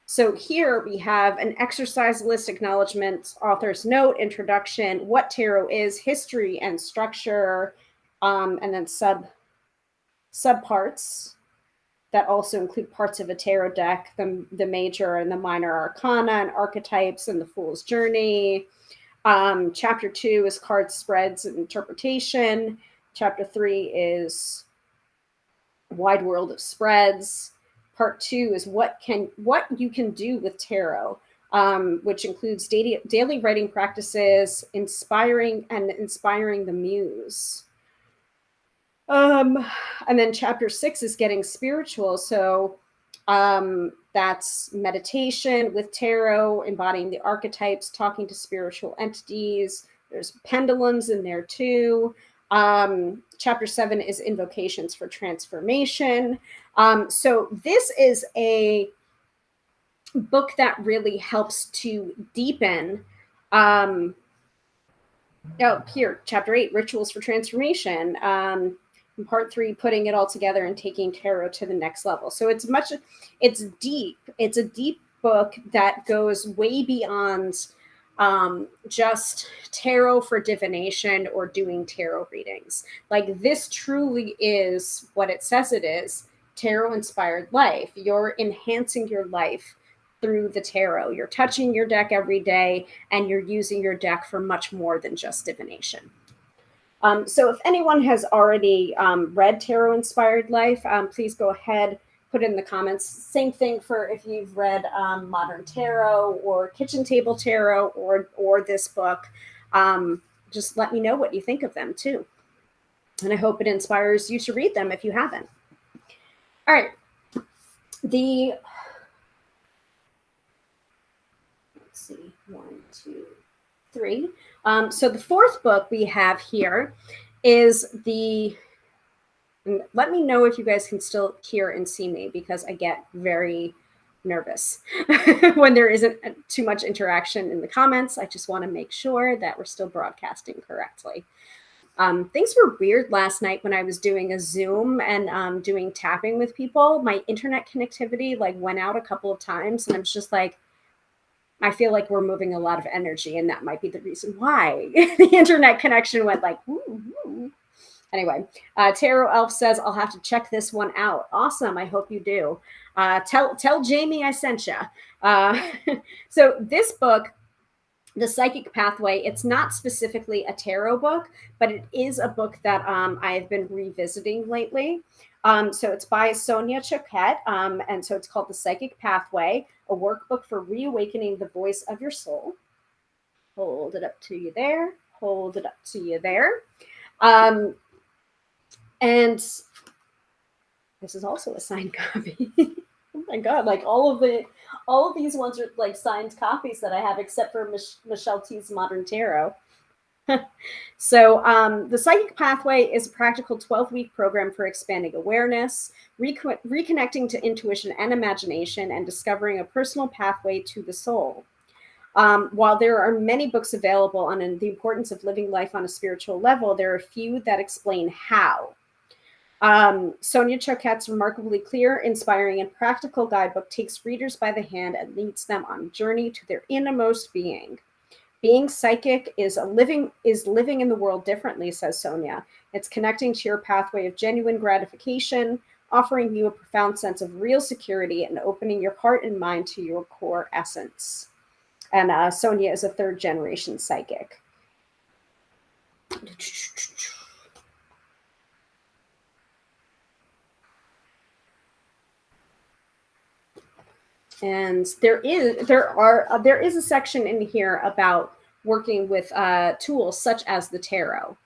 So here we have an exercise list, acknowledgement, author's note, introduction, what tarot is, history and structure, and then subparts that also include parts of a tarot deck, the major and the minor arcana and archetypes and the Fool's Journey. Chapter 2 is card spreads and interpretation. Chapter 3 is wide world of spreads. Part 2 is what you can do with tarot, which includes daily writing practices, inspiring the muse. And then chapter 6 is getting spiritual. So that's meditation with tarot, embodying the archetypes, talking to spiritual entities. There's pendulums in there too. Chapter 7 is invocations for transformation. So this is a book that really helps to deepen. Here, chapter 8, rituals for transformation. In part 3, putting it all together and taking tarot to the next level. So it's deep. It's a deep book that goes way beyond just tarot for divination or doing tarot readings. Like, this truly is what it says it is: tarot inspired life. You're enhancing your life through the tarot. You're touching your deck every day, and you're using your deck for much more than just divination. So if anyone has already read Tarot Inspired Life, please go ahead, put it in the comments. Same thing for if you've read Modern Tarot or Kitchen Table Tarot or this book. Just let me know what you think of them too. And I hope it inspires you to read them if you haven't. All right. Let's see, 1, 2, 3. So the fourth book we have here is let me know if you guys can still hear and see me, because I get very nervous when there isn't too much interaction in the comments. I just want to make sure that we're still broadcasting correctly. Things were weird last night when I was doing a Zoom and doing tapping with people. My internet connectivity went out a couple of times, and I was just like, I feel like we're moving a lot of energy, and that might be the reason why the internet connection went like, woo, woo. Anyway, Tarot Elf says, I'll have to check this one out. Awesome. I hope you do. Tell Jamie I sent you. So this book, The Psychic Pathway, it's not specifically a tarot book, but it is a book that I have been revisiting lately. So it's by Sonia Choquette, and so it's called The Psychic Pathway, a workbook for reawakening the voice of your soul. Hold it up to you there. Hold it up to you there. And this is also a signed copy. Oh my God, all of these ones are signed copies that I have, except for Michelle T's Modern Tarot. So the Psychic Pathway is a practical 12-week program for expanding awareness, reconnecting to intuition and imagination, and discovering a personal pathway to the soul. While there are many books available on the importance of living life on a spiritual level, there are a few that explain how. Sonia Choquette's remarkably clear, inspiring, and practical guidebook takes readers by the hand and leads them on a journey to their innermost being. Being psychic is living in the world differently, says Sonia. It's connecting to your pathway of genuine gratification, offering you a profound sense of real security, and opening your heart and mind to your core essence. And Sonia is a third-generation psychic. And there is a section in here about working with tools such as the tarot.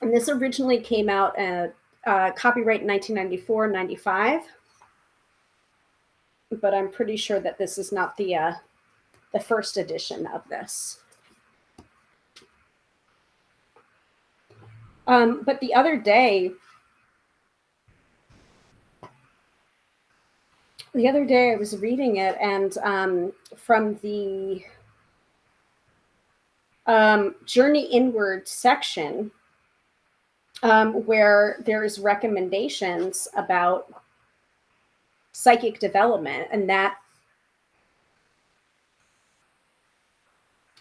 And this originally came out copyright in 1994-95, but I'm pretty sure that this is not the first edition of this. But the other day I was reading it, and from the Journey Inward section, where there's recommendations about psychic development, and that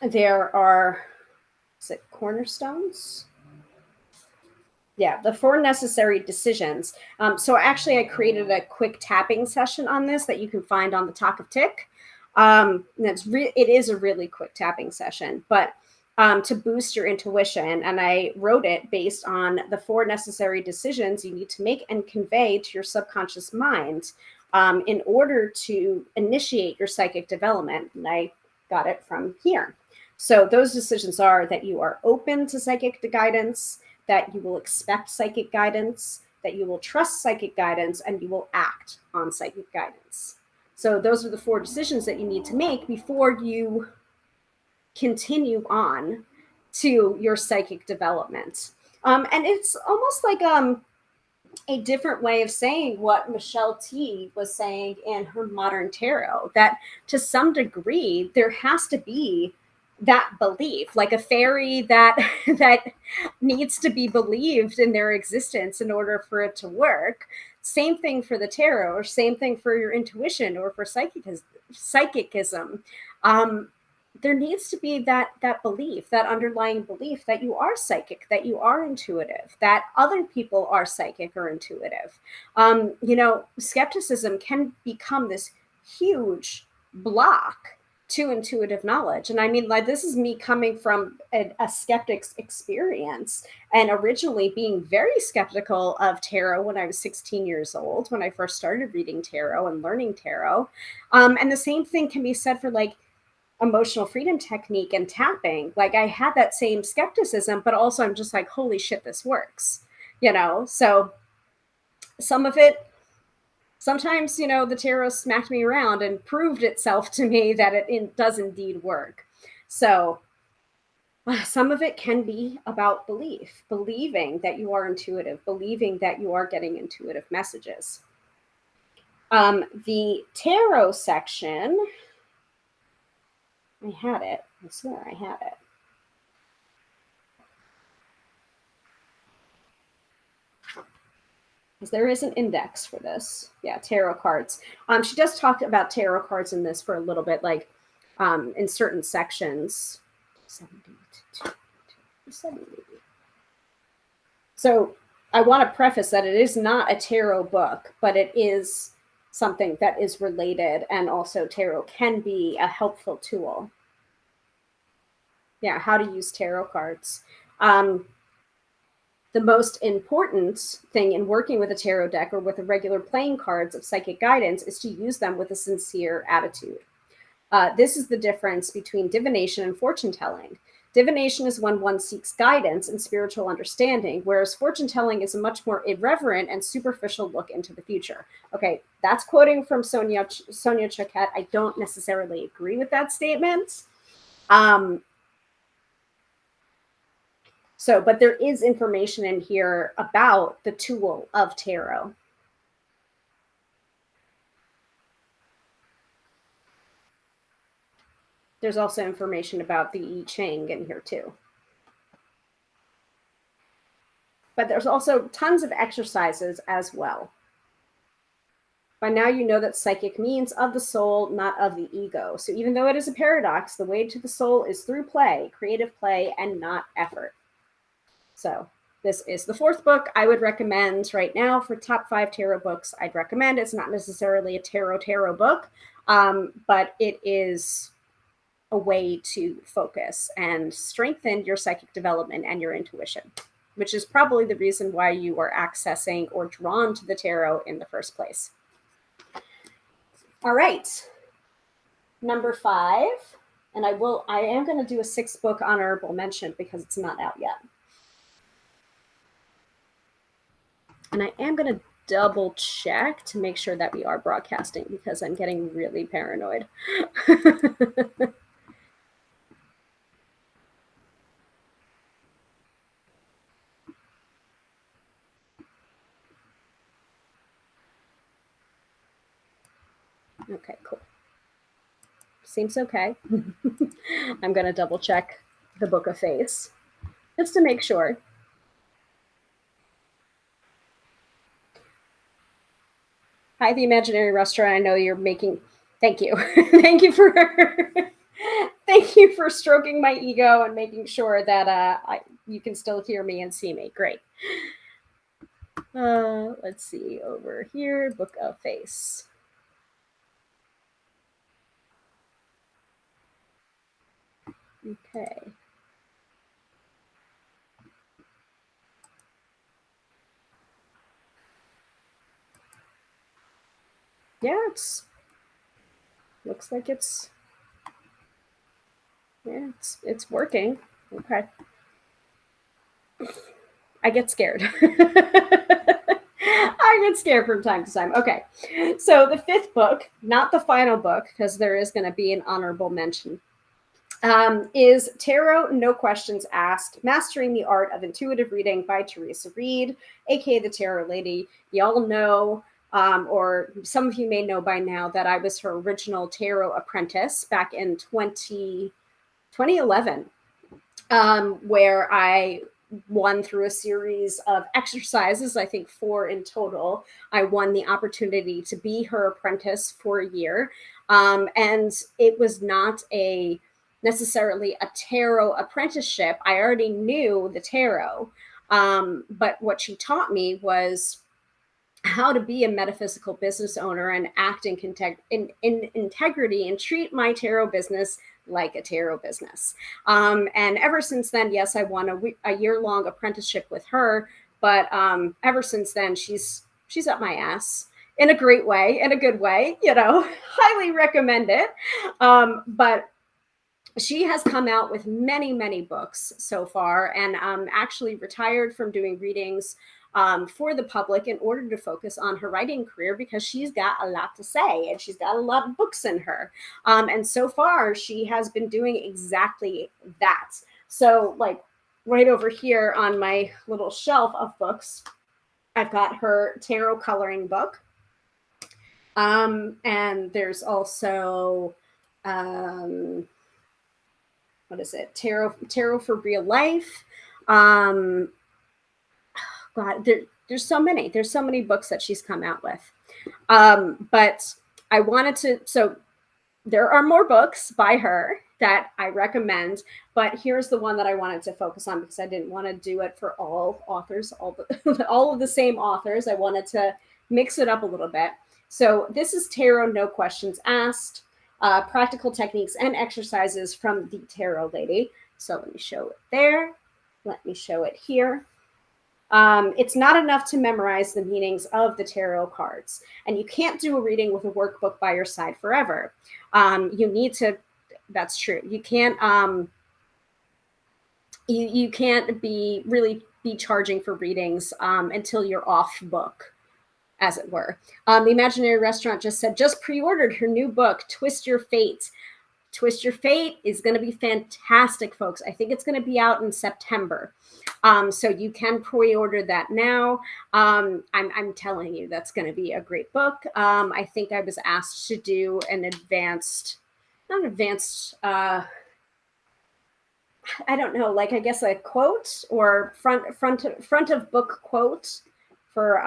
there are, is it cornerstones? Yeah, the 4 necessary decisions. So actually, I created a quick tapping session on this that you can find on the Talk of Tick. And it is a really quick tapping session, but to boost your intuition. And I wrote it based on the 4 necessary decisions you need to make and convey to your subconscious mind in order to initiate your psychic development. And I got it from here. So those decisions are that you are open to psychic guidance, that you will expect psychic guidance, that you will trust psychic guidance, and you will act on psychic guidance. So those are the 4 decisions that you need to make before you continue on to your psychic development. And it's almost like a different way of saying what Michelle T was saying in her Modern Tarot, that to some degree there has to be that belief, like a fairy that that needs to be believed in their existence in order for it to work. Same thing for the tarot, or same thing for your intuition, or for psychicism. There needs to be that belief, that underlying belief that you are psychic, that you are intuitive, that other people are psychic or intuitive. Skepticism can become this huge block to intuitive knowledge. And I mean, like, this is me coming from a skeptic's experience, and originally being very skeptical of tarot when I was 16 years old, when I first started reading tarot and learning tarot. And the same thing can be said for like emotional freedom technique and tapping. Like, I had that same skepticism, but also I'm just like, holy shit, this works, So some of it, sometimes, the tarot smacked me around and proved itself to me that it does indeed work. So some of it can be about belief, believing that you are intuitive, believing that you are getting intuitive messages. The tarot section, I had it. I swear I had it. Because there is an index for this. Yeah, tarot cards. She does talk about tarot cards in this for a little bit, like in certain sections. 70. So I want to preface that it is not a tarot book, but it is something that is related, and also tarot can be a helpful tool. Yeah, how to use tarot cards. The most important thing in working with a tarot deck or with the regular playing cards of psychic guidance is to use them with a sincere attitude. This is the difference between divination and fortune telling. Divination is when one seeks guidance and spiritual understanding, whereas fortune telling is a much more irreverent and superficial look into the future. Okay, that's quoting from Sonia Choquette. I don't necessarily agree with that statement. But there is information in here about the tool of tarot. There's also information about the I Ching in here too. But there's also tons of exercises as well. By now you know that psychic means of the soul, not of the ego. So even though it is a paradox, the way to the soul is through play, creative play, and not effort. So this is the fourth book I would recommend right now for top 5 tarot books. I'd recommend. It's not necessarily a tarot book, but it is a way to focus and strengthen your psychic development and your intuition, which is probably the reason why you are accessing or drawn to the tarot in the first place. All right, number 5, and I am going to do a 6th book honorable mention because it's not out yet. And I am going to double check to make sure that we are broadcasting, because I'm getting really paranoid. Okay, cool. Seems okay. I'm going to double check the Book of Face just to make sure. Hi, the Imaginary Restaurant. I know you're making. Thank you. Thank you for stroking my ego and making sure that you can still hear me and see me. Great. Let's see over here. Book of Face. Okay. Yeah, looks like it's working. Okay. I get scared. I get scared from time to time. Okay. So the 5th book, not the final book, because there is going to be an honorable mention is Tarot No Questions Asked, Mastering the Art of Intuitive Reading by Teresa Reed, aka the Tarot Lady. Y'all know, or some of you may know by now, that I was her original tarot apprentice back in 2011, where I won through a series of exercises, I think 4 in total. I won the opportunity to be her apprentice for a year. And it was not necessarily a tarot apprenticeship. I already knew the tarot. But what she taught me was how to be a metaphysical business owner and act in integrity and treat my tarot business like a tarot business. And ever since then, yes, I won a year-long apprenticeship with her, but ever since then, she's up my ass in a great way, in a good way, highly recommend it. But she has come out with many, many books so far, and actually retired from doing readings for the public in order to focus on her writing career, because she's got a lot to say and she's got a lot of books in her. And so far, she has been doing exactly that. So, like, right over here on my little shelf of books, I've got her tarot coloring book. And there's also what is it? Tarot for Real Life. God, there's so many. There's so many books that she's come out with. But I wanted to. So there are more books by her that I recommend, but here's the one that I wanted to focus on, because I didn't want to do it for all authors, all of the same authors. I wanted to mix it up a little bit. So this is Tarot No Questions Asked. Practical techniques and exercises from the Tarot Lady. So let me show it there. Let me show it here. It's not enough to memorize the meanings of the tarot cards, and you can't do a reading with a workbook by your side forever. You need to. That's true. You can't. You can't really be charging for readings until you're off book, as it were. The Imaginary Restaurant just said, just pre-ordered her new book, Twist Your Fate. Twist Your Fate is going to be fantastic, folks. I think it's going to be out in September. So you can pre-order that now. I'm telling you, that's going to be a great book. I think I was asked to do an I don't know, like, I guess a quote or front of book quote for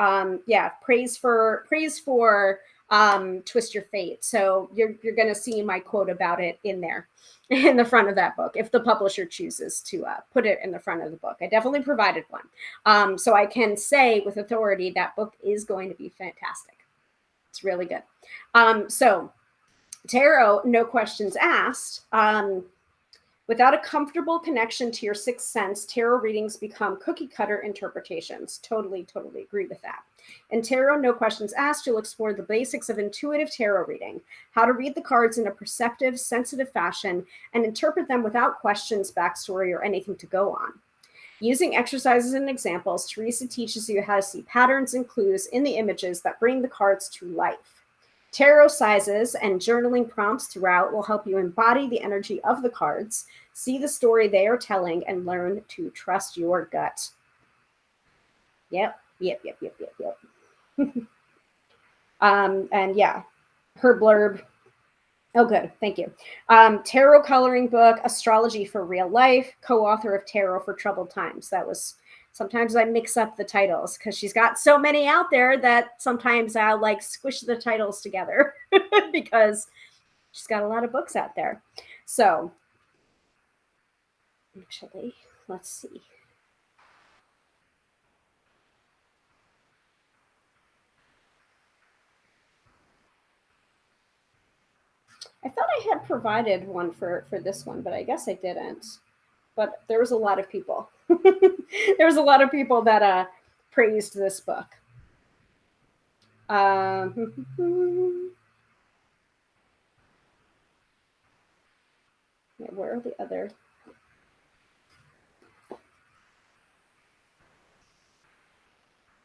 praise for Twist Your Fate. So you're going to see my quote about it in there, in the front of that book, if the publisher chooses to put it in the front of the book. I definitely provided one, so I can say with authority that book is going to be fantastic. It's really good. So Tarot No Questions Asked. Without a comfortable connection to your sixth sense, tarot readings become cookie-cutter interpretations. Totally agree with that. In Tarot No Questions Asked, you'll explore the basics of intuitive tarot reading, how to read the cards in a perceptive, sensitive fashion, and interpret them without questions, backstory, or anything to go on. Using exercises and examples, Teresa teaches you how to see patterns and clues in the images that bring the cards to life. Tarot sizes and journaling prompts throughout will help you embody the energy of the cards, see the story they are telling, and learn to trust your gut. Yep. And yeah, her blurb. Oh, good. Thank you. Tarot coloring book, Astrology for Real Life, co-author of Tarot for Troubled Times. That was, sometimes I mix up the titles because she's got so many out there that sometimes I'll like squish the titles together because she's got a lot of books out there. So actually, let's see. I thought I had provided one for this one, but I guess I didn't. But there was a lot of people. There was a lot of people that praised this book. Yeah, where are the other?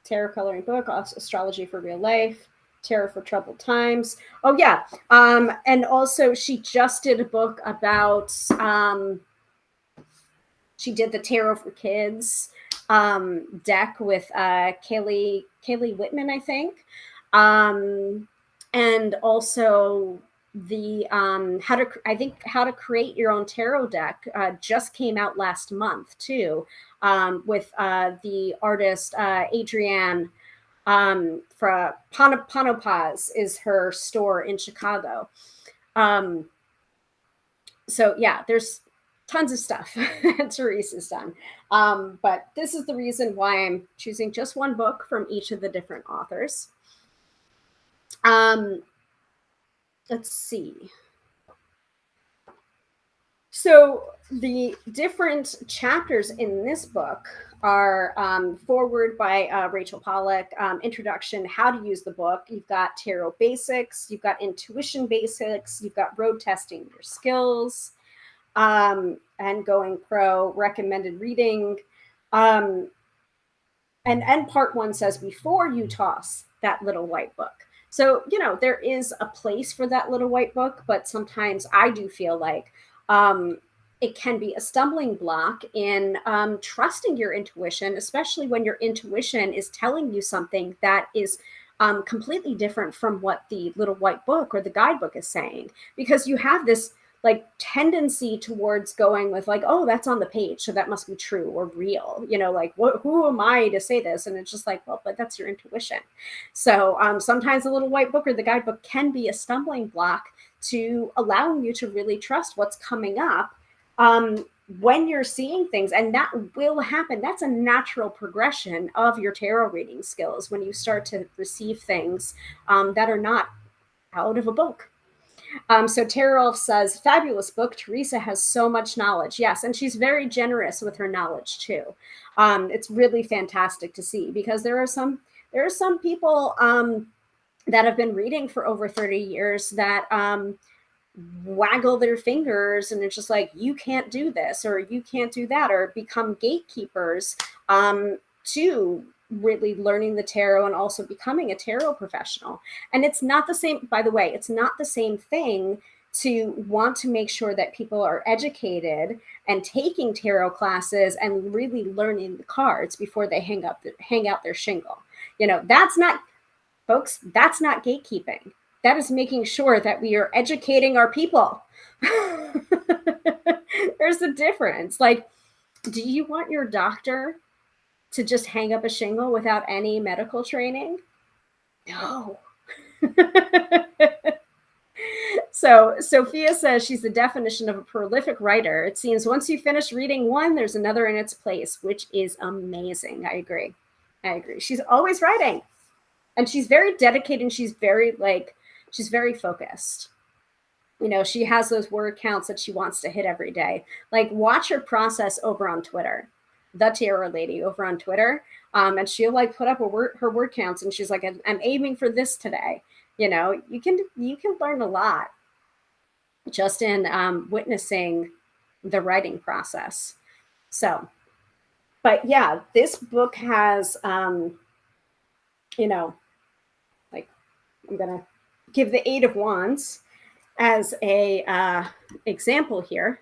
Tarot coloring book, Astrology for Real Life, Tarot for Troubled Times. Oh yeah. And also she just did a book about she did the Tarot for Kids deck with Kaylee Whitman, I think. And also the how to create your own tarot deck just came out last month too, with the artist Adrienne from Panopaz is her store in Chicago. So yeah, there's tons of stuff Therese has done. But this is the reason why I'm choosing just one book from each of the different authors. Let's see. So the different chapters in this book are foreword by Rachel Pollack, introduction, how to use the book. You've got tarot basics, you've got intuition basics, you've got road testing your skills, and going pro, recommended reading. And part one says, before you toss that little white book. So, you know, there is a place for that little white book, but sometimes I do feel like it can be a stumbling block in trusting your intuition, especially when your intuition is telling you something that is completely different from what the little white book or the guidebook is saying, because you have this like tendency towards going with like, oh, that's on the page, so that must be true or real, you know, like who am I to say this? And it's just like, well, but that's your intuition. So sometimes the little white book or the guidebook can be a stumbling block to allowing you to really trust what's coming up when you're seeing things. And that will happen. That's a natural progression of your tarot reading skills when you start to receive things that are not out of a book. So Tarot says, fabulous book. Teresa has so much knowledge. Yes, and she's very generous with her knowledge too. It's really fantastic to see, because there are some people that have been reading for over 30 years that waggle their fingers, and it's just like, you can't do this or you can't do that, or become gatekeepers to really learning the tarot and also becoming a tarot professional. And it's not the same, by the way, it's not the same thing to want to make sure that people are educated and taking tarot classes and really learning the cards before they hang out their shingle. You know, that's not, folks, that's not gatekeeping. That is making sure that we are educating our people. There's a difference. Like, do you want your doctor to just hang up a shingle without any medical training? No. So Sophia says she's the definition of a prolific writer. It seems once you finish reading one, there's another in its place, which is amazing. I agree. She's always writing, and she's very dedicated, and she's very focused. You know, she has those word counts that she wants to hit every day. Like, watch her process over on Twitter. The Tarot Lady over on Twitter, and she'll like put up her word counts, and she's like, I'm aiming for this today. You know, you can learn a lot just in witnessing the writing process. So, but yeah, this book has you know, like, I'm gonna give the Eight of Wands as a example here.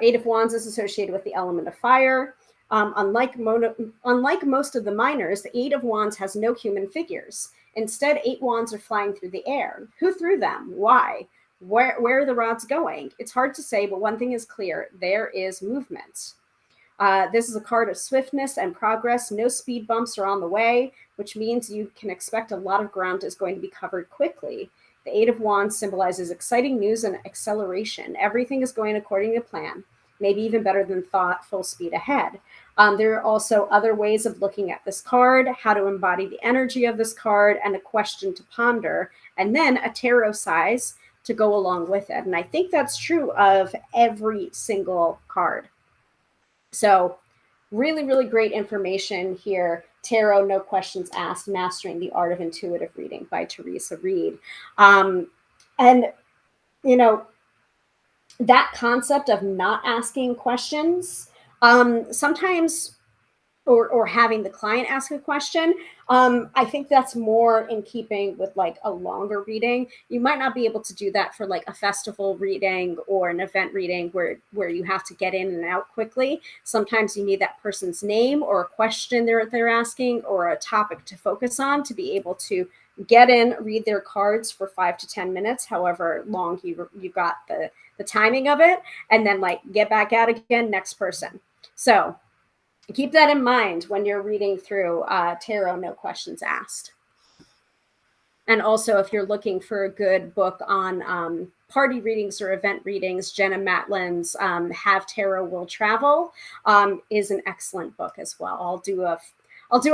Eight of Wands is associated with the element of fire. Unlike most of the minors, the Eight of Wands has no human figures. Instead, 8 wands are flying through the air. Who threw them? Why? Where are the rods going? It's hard to say, but one thing is clear. There is movement. This is a card of swiftness and progress. No speed bumps are on the way, which means you can expect a lot of ground is going to be covered quickly. The Eight of Wands symbolizes exciting news and acceleration. Everything is going according to plan, maybe even better than thought, full speed ahead. There are also other ways of looking at this card, how to embody the energy of this card, and a question to ponder, and then a tarot size to go along with it. And I think that's true of every single card. So really, really great information here. Tarot, No Questions Asked, Mastering the Art of Intuitive Reading by Teresa Reed. And, you know, that concept of not asking questions, sometimes or having the client ask a question. I think that's more in keeping with like a longer reading. You might not be able to do that for like a festival reading or an event reading where you have to get in and out quickly. Sometimes you need that person's name or a question they're asking or a topic to focus on to be able to get in, read their cards for 5 to 10 minutes, however long you got the timing of it, and then like get back out again, next person. So keep that in mind when you're reading through tarot, no questions asked. And also, if you're looking for a good book on party readings or event readings, Jenna Matlin's Have Tarot Will Travel is an excellent book as well. I'll do a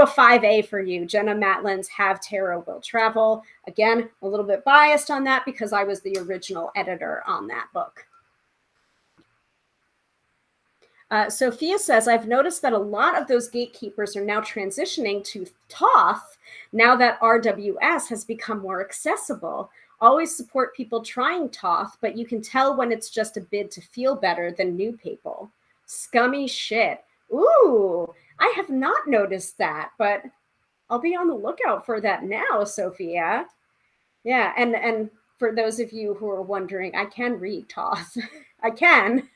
5A for you. Jenna Matlin's Have Tarot Will Travel. Again, a little bit biased on that because I was the original editor on that book. Sophia says, I've noticed that a lot of those gatekeepers are now transitioning to Thoth now that RWS has become more accessible. Always support people trying Thoth, but you can tell when it's just a bid to feel better than new people. Scummy shit. Ooh, I have not noticed that, but I'll be on the lookout for that now, Sophia. Yeah, and for those of you who are wondering, I can read Thoth. I can.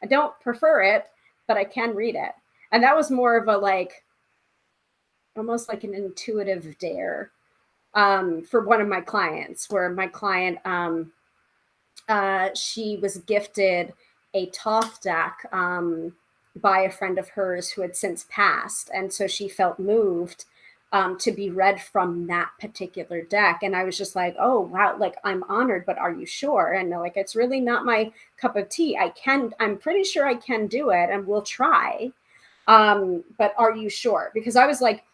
I don't prefer it, but I can read it. And that was more of a like, almost like an intuitive dare for one of my clients, where my client, she was gifted a Thoth deck by a friend of hers who had since passed. And so she felt moved to be read from that particular deck. And I was just like, oh, wow, like I'm honored, but are you sure? And like, it's really not my cup of tea. I'm pretty sure I can do it and we'll try. But are you sure? Because I was like,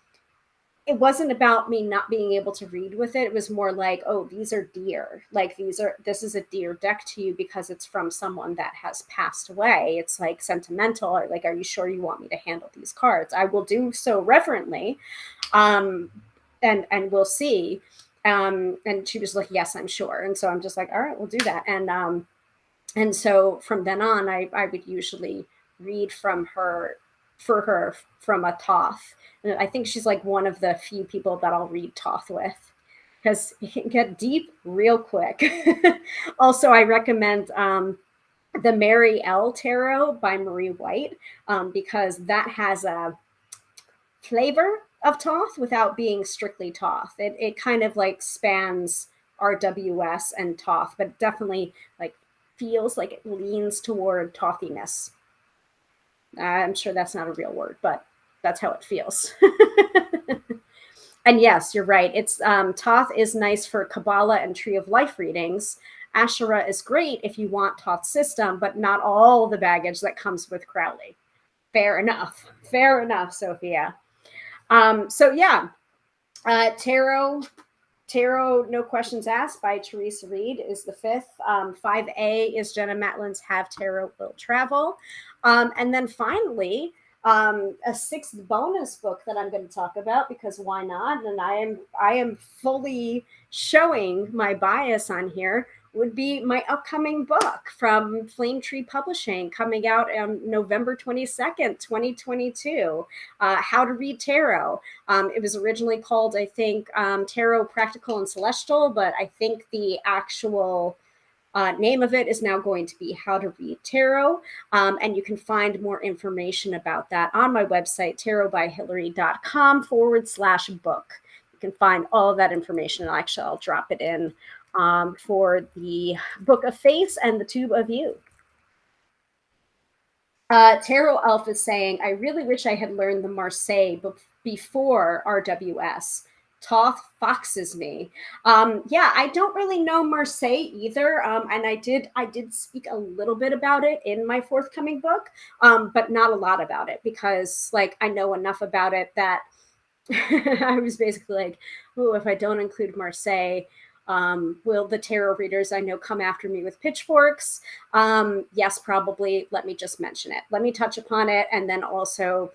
it wasn't about me not being able to read with it. It was more like, oh, these are dear. Like this is a dear deck to you because it's from someone that has passed away. It's like sentimental, or like, are you sure you want me to handle these cards? I will do so reverently. And we'll see. And she was like, yes, I'm sure. And so I'm just like, all right, we'll do that. And so from then on, I would usually read for her from a Thoth. And I think she's like one of the few people that I'll read Thoth with, because it can get deep real quick. Also, I recommend the Mary L. Tarot by Marie White, because that has a flavor of Thoth without being strictly Thoth. It kind of like spans RWS and Thoth, but definitely like feels like it leans toward Thothiness. I'm sure that's not a real word, but that's how it feels. And yes, you're right. It's Thoth is nice for Kabbalah and Tree of Life readings. Asherah is great if you want Thoth's system, but not all the baggage that comes with Crowley. Fair enough. Fair enough, Sophia. So yeah, Tarot, No Questions Asked by Teresa Reed is the fifth. 5A is Jenna Matlin's Have Tarot Will Travel. And then finally, a sixth bonus book that I'm going to talk about, because why not? And I am fully showing my bias on here, would be my upcoming book from Flame Tree Publishing, coming out on November 22nd, 2022, How to Read Tarot. It was originally called, I think, Tarot Practical and Celestial, but I think the actual name of it is now going to be How to Read Tarot. And you can find more information about that on my website, tarotbyhilary.com/book. You can find all of that information. And actually, I'll drop it in for the Book of Face and the Tube of You. Tarot Elf is saying, I really wish I had learned the Marseille before RWS. Thoth foxes me. Yeah, I don't really know Marseille either. And I did speak a little bit about it in my forthcoming book, but not a lot about it, because like I know enough about it that I was basically like, oh, if I don't include Marseille, will the tarot readers I know come after me with pitchforks? Yes, probably. Let me just mention it. Let me touch upon it, and then also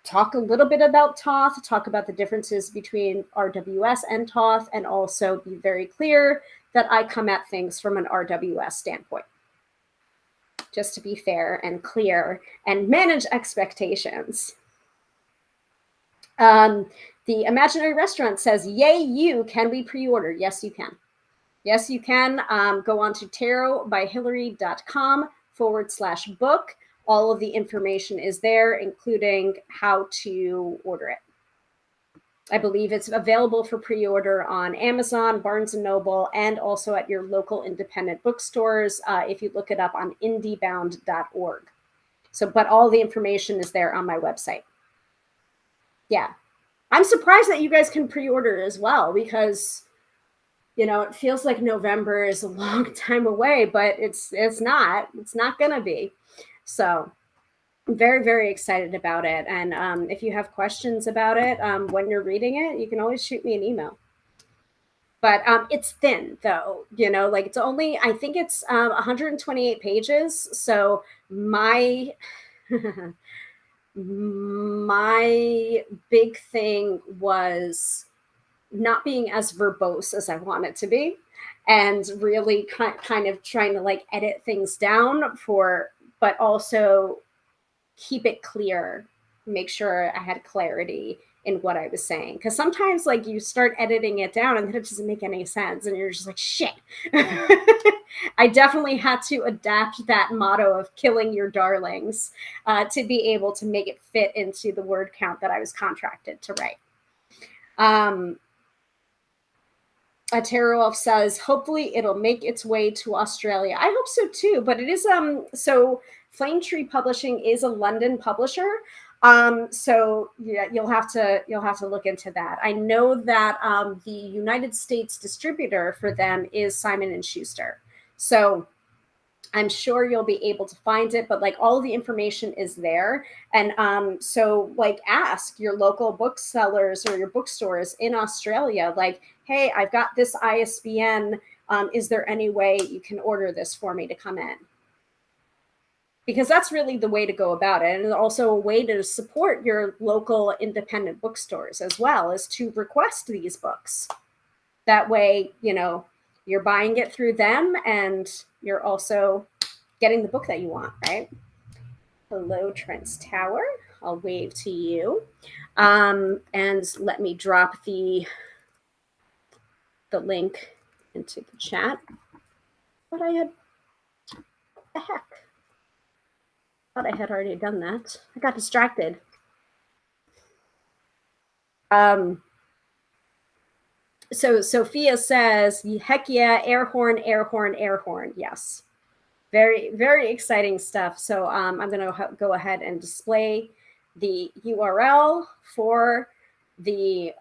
talk a little bit about Thoth, talk about the differences between RWS and Thoth, and also be very clear that I come at things from an RWS standpoint. Just to be fair and clear and manage expectations. The imaginary restaurant says, yay, you. Can we pre-order? Yes, you can. Yes, you can. Go on to tarotbyhilary.com/book. All of the information is there, including how to order it. I believe it's available for pre-order on Amazon, Barnes & Noble, and also at your local independent bookstores if you look it up on indiebound.org. So, but all the information is there on my website. Yeah. I'm surprised that you guys can pre-order as well, because, you know, it feels like November is a long time away, but it's not. It's not going to be. So I'm very, very excited about it. And if you have questions about it when you're reading it, you can always shoot me an email. But it's thin, though, you know, like it's only, I think it's 128 pages. So my my big thing was not being as verbose as I want it to be, and really kind of trying to like edit things down for, but also keep it clear, make sure I had clarity in what I was saying. Because sometimes, like, you start editing it down and then it doesn't make any sense, and you're just like, shit. I definitely had to adapt that motto of killing your darlings to be able to make it fit into the word count that I was contracted to write. A tarot elf says, hopefully it'll make its way to Australia. I hope so too, but it is so Flame Tree Publishing is a London publisher. So yeah, you'll have to look into that. I know that the United States distributor for them is Simon and Schuster. So I'm sure you'll be able to find it, but like all of the information is there. And so like ask your local booksellers or your bookstores in Australia, like, hey, I've got this ISBN. Is there any way you can order this for me to come in? Because that's really the way to go about it. And also a way to support your local independent bookstores as well, is to request these books. That way, you know, you're buying it through them and you're also getting the book that you want, right? Hello, Trent's Tower. I'll wave to you. And let me drop the link into the chat. But I had, the heck? Thought I had already done that. I got distracted. So Sophia says, heck yeah, air horn, air horn, air horn. Yes. Very, very exciting stuff. So I'm going to go ahead and display the URL for the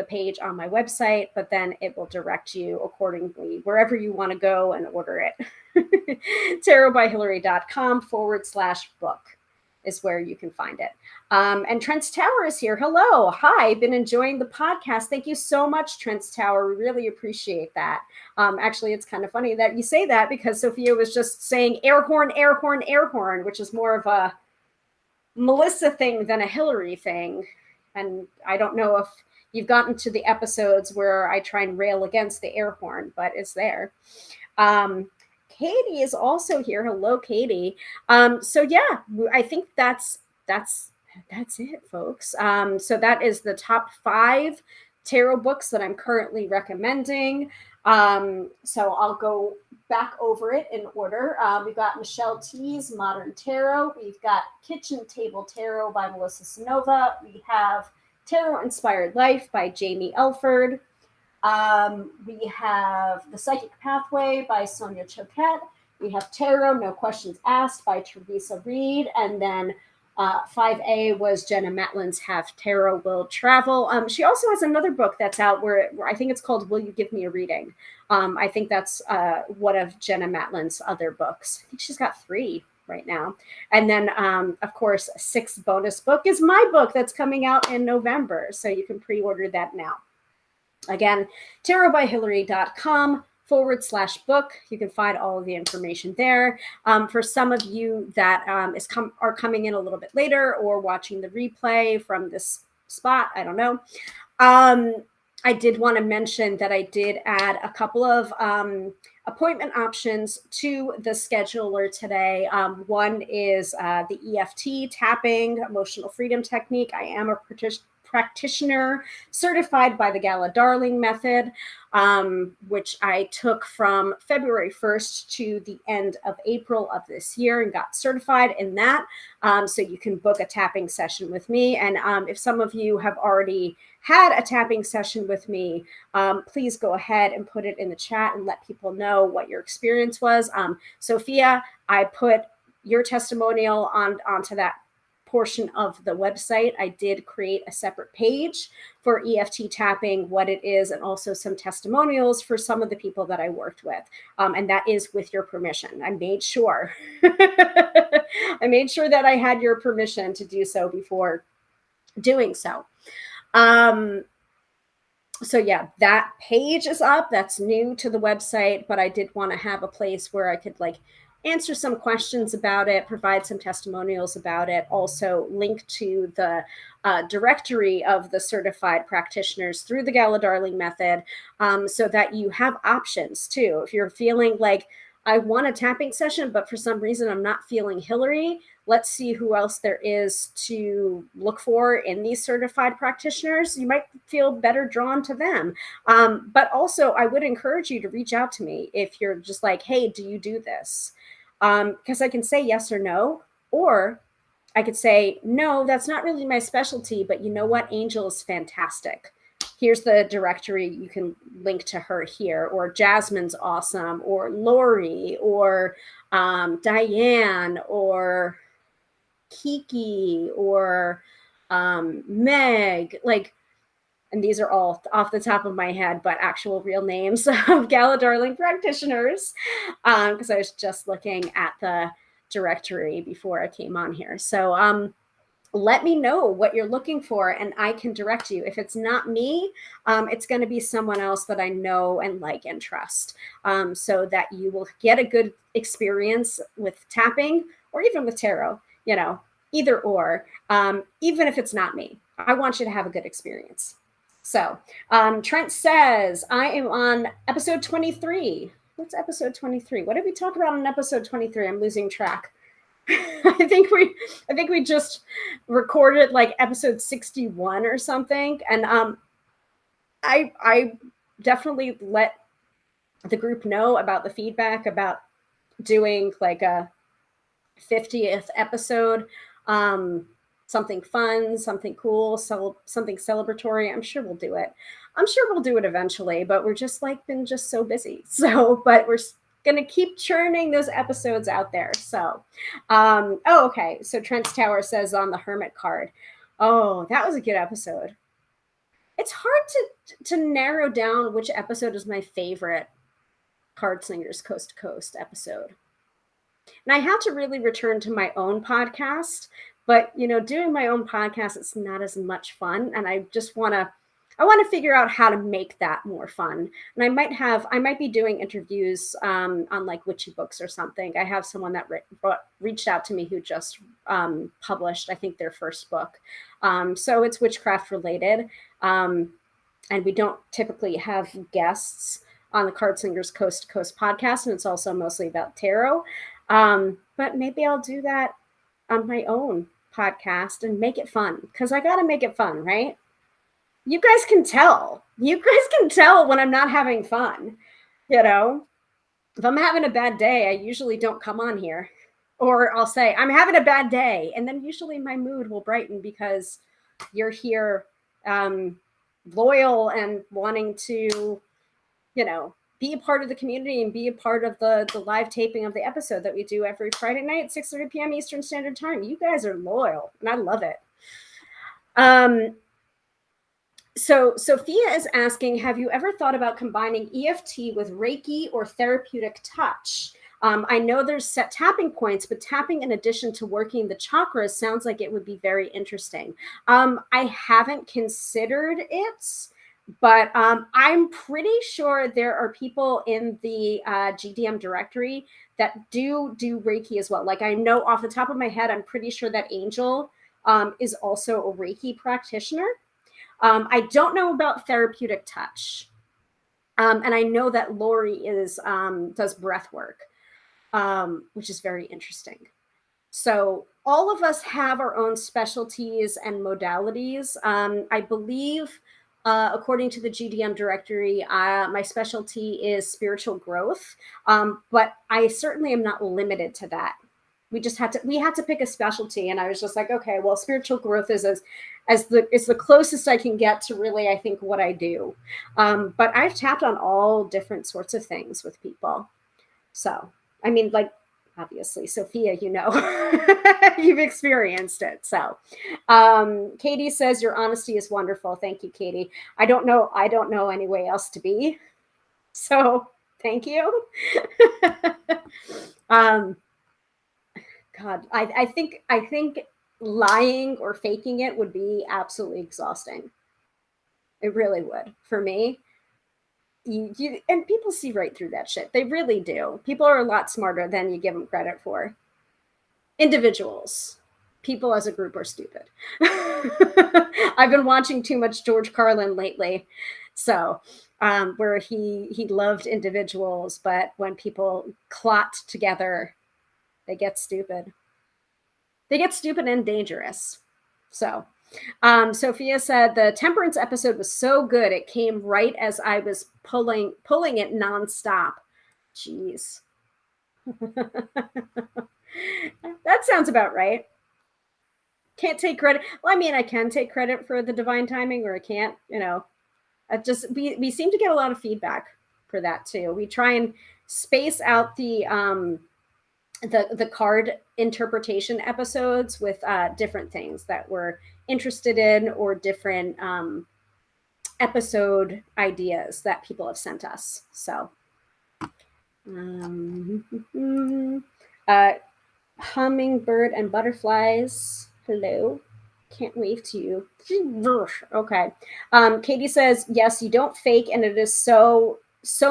page on my website, but then it will direct you accordingly wherever you want to go and order it. tarotbyhilary.com/book is where you can find it. And Trent's Tower is here. Hello. Hi. Been enjoying the podcast. Thank you so much, Trent's Tower. We really appreciate that. Actually, it's kind of funny that you say that, because Sophia was just saying air horn, air horn, air horn, which is more of a Melissa thing than a Hilary thing. And I don't know if you've gotten to the episodes where I try and rail against the air horn, but it's there. Katie is also here. Hello, Katie. So yeah, I think that's it, folks. So that is the top 5 tarot books that I'm currently recommending. So I'll go back over it in order. We've got Michelle T's Modern Tarot. We've got Kitchen Table Tarot by Melissa Sonova. We have Tarot Inspired Life by Jamie Elford. We have The Psychic Pathway by Sonia Choquette. We have Tarot, No Questions Asked by Teresa Reed. And then 5A was Jenna Matlin's Have Tarot Will Travel. She also has another book that's out where I think it's called Will You Give Me a Reading? I think that's one of Jenna Matlin's other books. I think she's got 3 right now. And then, of course, 6th bonus book is my book that's coming out in November. So you can pre-order that now. Again, tarotbyhilary.com/book. You can find all of the information there. For some of you that are coming in a little bit later or watching the replay from this spot, I don't know. I did want to mention that I did add a couple of appointment options to the scheduler today. One is the EFT tapping emotional freedom technique. I am a practitioner certified by the Gala Darling method, which I took from February 1st to the end of April of this year and got certified in that. So you can book a tapping session with me. And if some of you have already had a tapping session with me, please go ahead and put it in the chat and let people know what your experience was. Sophia, I put your testimonial onto that portion of the website. I did create a separate page for EFT tapping, what it is, and also some testimonials for some of the people that I worked with. And that is with your permission. I made sure. I made sure that I had your permission to do so before doing so. So yeah, that page is up. That's new to the website, but I did want to have a place where I could like answer some questions about it, provide some testimonials about it, also link to the directory of the certified practitioners through the Gala Darling method, so that you have options too. If you're feeling like, I want a tapping session, but for some reason I'm not feeling Hilary, let's see who else there is to look for in these certified practitioners. You might feel better drawn to them. But also I would encourage you to reach out to me if you're just like, hey, do you do this? Because I can say yes or no, or I could say, no, that's not really my specialty, but you know what? Angel is fantastic. Here's the directory. You can link to her here, or Jasmine's awesome, or Lori, or Diane, or Kiki, or Meg, like, and these are all off the top of my head, but actual real names of Gala Darling practitioners, because I was just looking at the directory before I came on here. So let me know what you're looking for and I can direct you. If it's not me, it's going to be someone else that I know and like and trust, so that you will get a good experience with tapping or even with tarot, you know, either or, even if it's not me. I want you to have a good experience. So Trent says, I am on episode 23. What's episode 23? What did we talk about in episode 23? I'm losing track. I think we just recorded like episode 61 or something. And I definitely let the group know about the feedback about doing like a 50th episode, something fun, something cool, something celebratory. I'm sure we'll do it. I'm sure we'll do it eventually, but we're just like been just so busy. So, but we're going to keep churning those episodes out there. So, oh, okay. So Trent's Tower says on the Hermit card. Oh, that was a good episode. It's hard to narrow down which episode is my favorite Card Slingers Coast to Coast episode. And I have to really return to my own podcast, but you know, doing my own podcast, it's not as much fun. And I just want to figure out how to make that more fun. And I might be doing interviews on like witchy books or something. I have someone that reached out to me who just published, I think, their first book. So it's witchcraft related. And we don't typically have guests on the Card Slingers Coast to Coast podcast. And it's also mostly about tarot. But maybe I'll do that on my own podcast and make it fun, because I got to make it fun, right? You guys can tell. You guys can tell when I'm not having fun. You know, if I'm having a bad day, I usually don't come on here. Or I'll say, I'm having a bad day. And then usually my mood will brighten because you're here loyal and wanting to, you know, be a part of the community and be a part of the live taping of the episode that we do every Friday night at 6:30 p.m. Eastern Standard Time. You guys are loyal, and I love it. So Sophia is asking, have you ever thought about combining EFT with Reiki or therapeutic touch? I know there's set tapping points, but tapping in addition to working the chakras sounds like it would be very interesting. I haven't considered it, but I'm pretty sure there are people in the GDM directory that do Reiki as well. Like I know off the top of my head, I'm pretty sure that Angel is also a Reiki practitioner. I don't know about therapeutic touch. And I know that Lori does breath work, which is very interesting. So all of us have our own specialties and modalities. I believe, according to the GDM directory, my specialty is spiritual growth, but I certainly am not limited to that. We had to pick a specialty, and I was just like, okay, well, spiritual growth is is the closest I can get to really, I think, what I do. But I've tapped on all different sorts of things with people. So, I mean, like, obviously, Sophia, you know, you've experienced it. So, Katie says your honesty is wonderful. Thank you, Katie. I don't know any way else to be. So, thank you. um, God, I think lying or faking it would be absolutely exhausting. It really would for me. And people see right through that shit. They really do. People are a lot smarter than you give them credit for. Individuals, people as a group are stupid. I've been watching too much George Carlin lately, so where he loved individuals, but when people clot together, they get stupid. They get stupid and dangerous. So Sophia said the temperance episode was so good. It came right as I was pulling it nonstop. Jeez. That sounds about right. Can't take credit. Well, I mean, I can take credit for the divine timing, or I can't, you know. We seem to get a lot of feedback for that too. We try and space out the card interpretation episodes with different things that we're interested in, or different episode ideas that people have sent us. So hummingbird and butterflies, hello, can't wave to you. Okay. Katie says yes, you don't fake, and it is so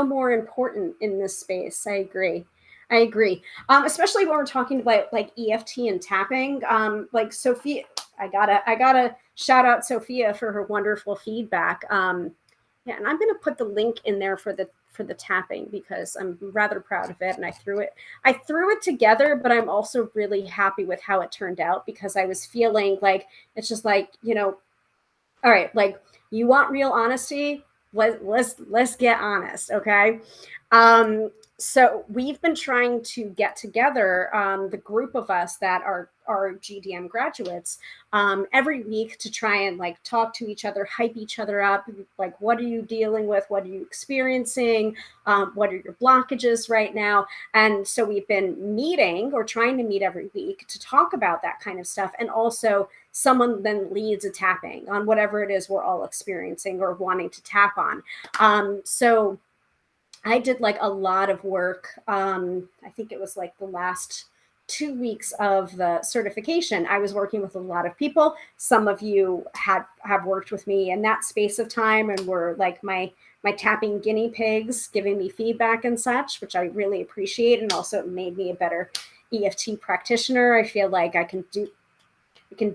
more important in this space. I agree. Especially when we're talking about like EFT and tapping. Like Sophia, I gotta shout out Sophia for her wonderful feedback. Yeah, and I'm gonna put the link in there for the tapping, because I'm rather proud of it, and I threw it together, but I'm also really happy with how it turned out, because I was feeling like it's just like, you know, all right, like, you want real honesty, let's get honest, okay? So we've been trying to get together, the group of us that are GDM graduates, every week, to try and like talk to each other, hype each other up. Like, what are you dealing with? What are you experiencing? What are your blockages right now? And so we've been meeting, or trying to meet every week, to talk about that kind of stuff. And also, someone then leads a tapping on whatever it is we're all experiencing or wanting to tap on. So I did like a lot of work. I think it was like the last 2 weeks of the certification. I was working with a lot of people. Some of you have worked with me in that space of time, and were like my tapping guinea pigs, giving me feedback and such, which I really appreciate. And also, it made me a better EFT practitioner. I feel like I can do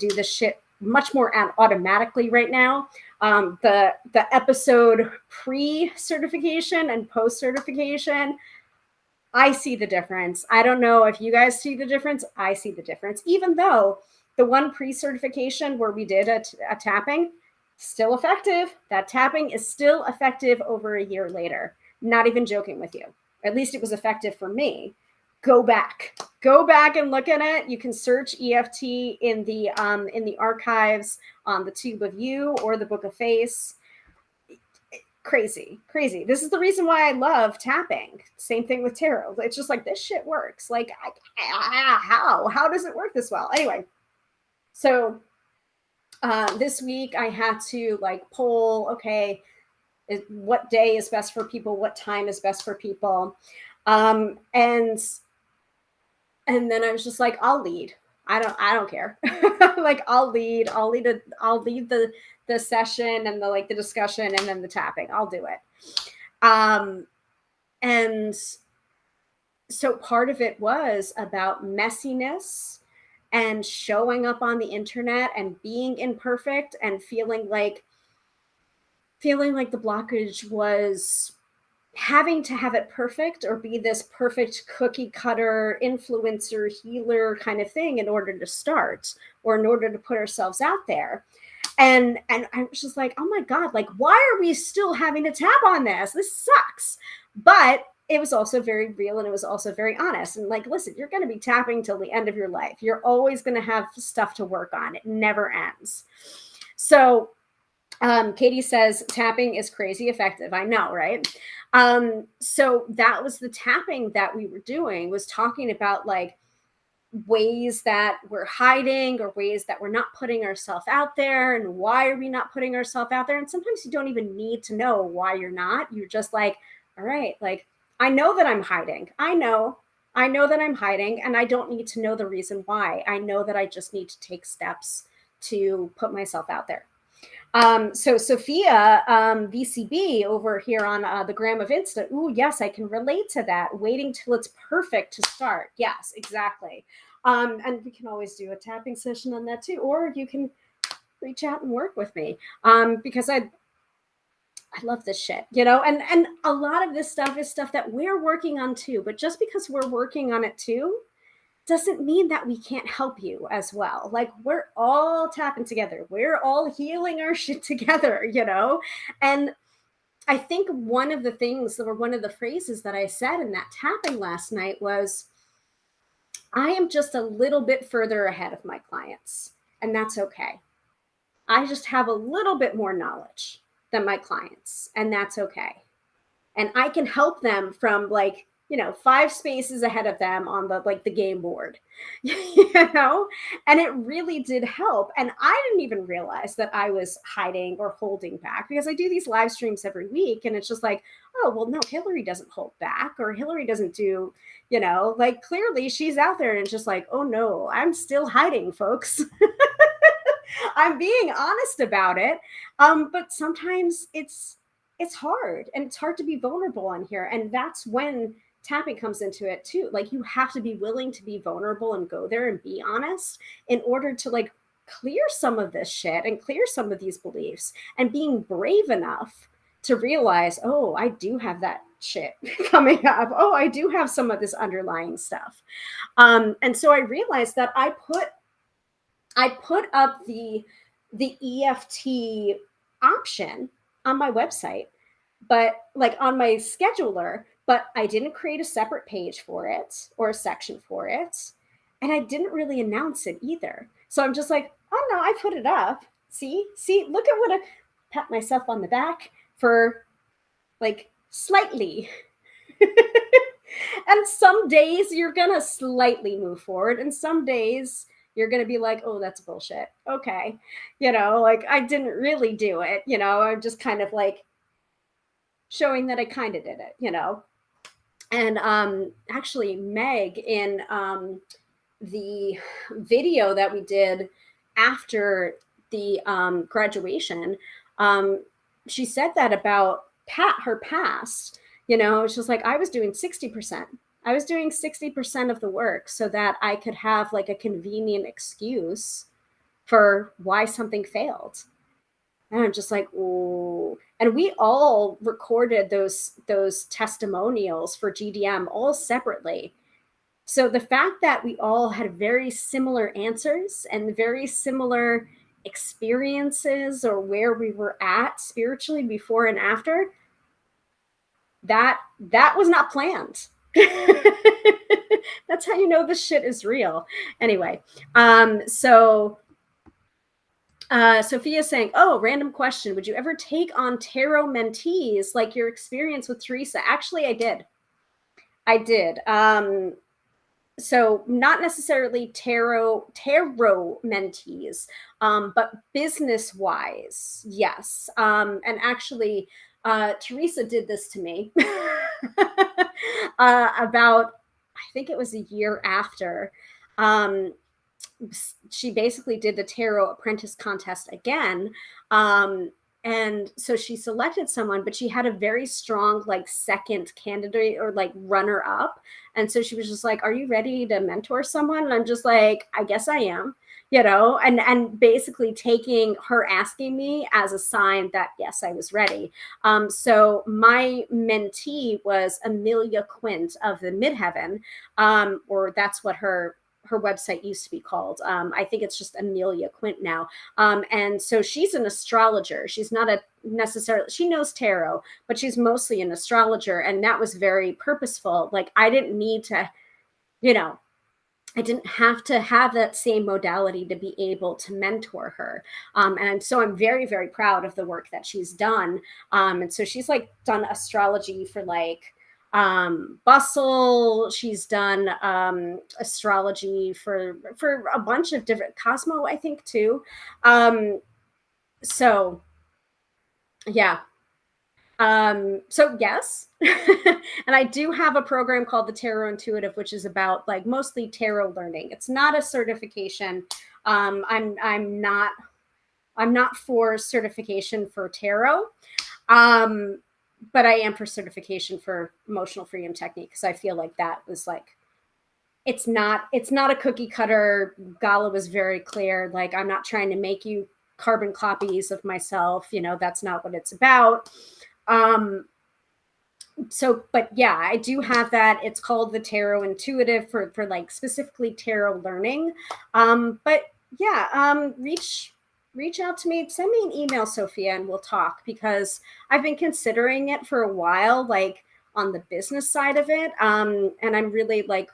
this shit much more automatically right now. The episode pre-certification and post-certification, I see the difference. I don't know if you guys see the difference. I see the difference. Even though the one pre-certification where we did a tapping, still effective. That tapping is still effective over a year later. Not even joking with you. At least it was effective for me. Go back and look at it. You can search EFT in the archives on the Tube of You or the Book of Face. Crazy. This is the reason why I love tapping. Same thing with tarot. It's just like, this shit works. Like, how does it work this well? Anyway, so this week I had to like poll, okay, what day is best for people? What time is best for people? And then I was just like, I'll lead. I don't care. Like, I'll lead the session, and the discussion, and then the tapping. I'll do it. And so part of it was about messiness and showing up on the internet and being imperfect, and feeling like the blockage was having to have it perfect or be this perfect cookie cutter influencer healer kind of thing in order to start or in order to put ourselves out there. And I was just like, oh my God, like, why are we still having to tap on this? This sucks. But it was also very real, and it was also very honest. And like, listen, you're going to be tapping till the end of your life. You're always going to have stuff to work on. It never ends. So Katie says tapping is crazy effective. I know, right? So that was the tapping that we were doing, was talking about like ways that we're hiding or ways that we're not putting ourselves out there, and why are we not putting ourselves out there. And sometimes you don't even need to know why you're not. You're just like, all right, like, I know that I'm hiding. I know that I'm hiding, and I don't need to know the reason why. I know that I just need to take steps to put myself out there. So Sophia, VCB over here on the gram of Insta. Ooh, yes, I can relate to that. Waiting till it's perfect to start. Yes, exactly. And we can always do a tapping session on that too, or you can reach out and work with me, because I love this shit, you know, and a lot of this stuff is stuff that we're working on too. But just because we're working on it too, doesn't mean that we can't help you as well. Like, we're all tapping together. We're all healing our shit together, you know? And I think one of the things, or one of the phrases that I said in that tapping last night was, I am just a little bit further ahead of my clients, and that's okay. I just have a little bit more knowledge than my clients, and that's okay. And I can help them from, like, you know, 5 spaces ahead of them on the, like, the game board, you know? And it really did help. And I didn't even realize that I was hiding or holding back, because I do these live streams every week. And it's just like, oh, well, no, Hilary doesn't hold back, or Hilary doesn't do, you know, like, clearly she's out there and just like, oh no, I'm still hiding, folks. I'm being honest about it. But sometimes it's hard, and it's hard to be vulnerable on here. And that's when tapping comes into it too. Like, you have to be willing to be vulnerable and go there and be honest in order to, like, clear some of this shit and clear some of these beliefs, and being brave enough to realize, oh, I do have that shit coming up. Oh, I do have some of this underlying stuff. And so I realized that I put up the EFT option on my website, but like on my scheduler, but I didn't create a separate page for it or a section for it. And I didn't really announce it either. So I'm just like, oh no, I put it up. See, look at what I pat myself on the back for, like, slightly. And some days you're gonna slightly move forward, and some days you're going to be like, oh, that's bullshit. Okay. You know, like, I didn't really do it. You know, I'm just kind of like showing that I kind of did it, you know. And actually, Meg, in the video that we did after the graduation, she said that about her past. You know, it's just like, I was doing 60%. I was doing 60% of the work so that I could have, like, a convenient excuse for why something failed. And I'm just like, oh. And we all recorded those testimonials for GDM all separately. So the fact that we all had very similar answers and very similar experiences, or where we were at spiritually before and after, that was not planned. That's how you know this shit is real. Anyway, so Sophia's saying, oh, random question. Would you ever take on tarot mentees like your experience with Teresa? Actually, I did. So not necessarily tarot mentees, but business-wise, yes. And actually, Teresa did this to me about, I think it was a year after. She basically did the tarot apprentice contest again. And so she selected someone, but she had a very strong, like, second candidate, or like runner up. And so she was just like, are you ready to mentor someone? And I'm just like, I guess I am. and basically taking her asking me as a sign that yes, I was ready. So my mentee was Amelia Quint of the Midheaven, or that's what her website used to be called. I think it's just Amelia Quint now. And so she's an astrologer. She's not a necessarily, she knows tarot, but she's mostly an astrologer. And that was very purposeful. Like I didn't need to, you know, I didn't have to have that same modality to be able to mentor her. And so I'm very, very proud of the work that she's done. And so she's like done astrology for like Bustle. She's done astrology for a bunch of different Cosmo, I think too. So yeah, so yes. And I do have a program called the Tarot Intuitive, which is about like mostly tarot learning. It's not a certification. I'm not for certification for tarot. But I am for certification for emotional freedom technique, because I feel like that was like it's not a cookie cutter. Gala was very clear. Like, I'm not trying to make you carbon copies of myself. That's not what it's about. So, but yeah, I do have that. It's called the Tarot Intuitive for like specifically tarot learning. But yeah, reach out to me, send me an email, Sophia, and we'll talk, because I've been considering it for a while, like on the business side of it. And I'm really like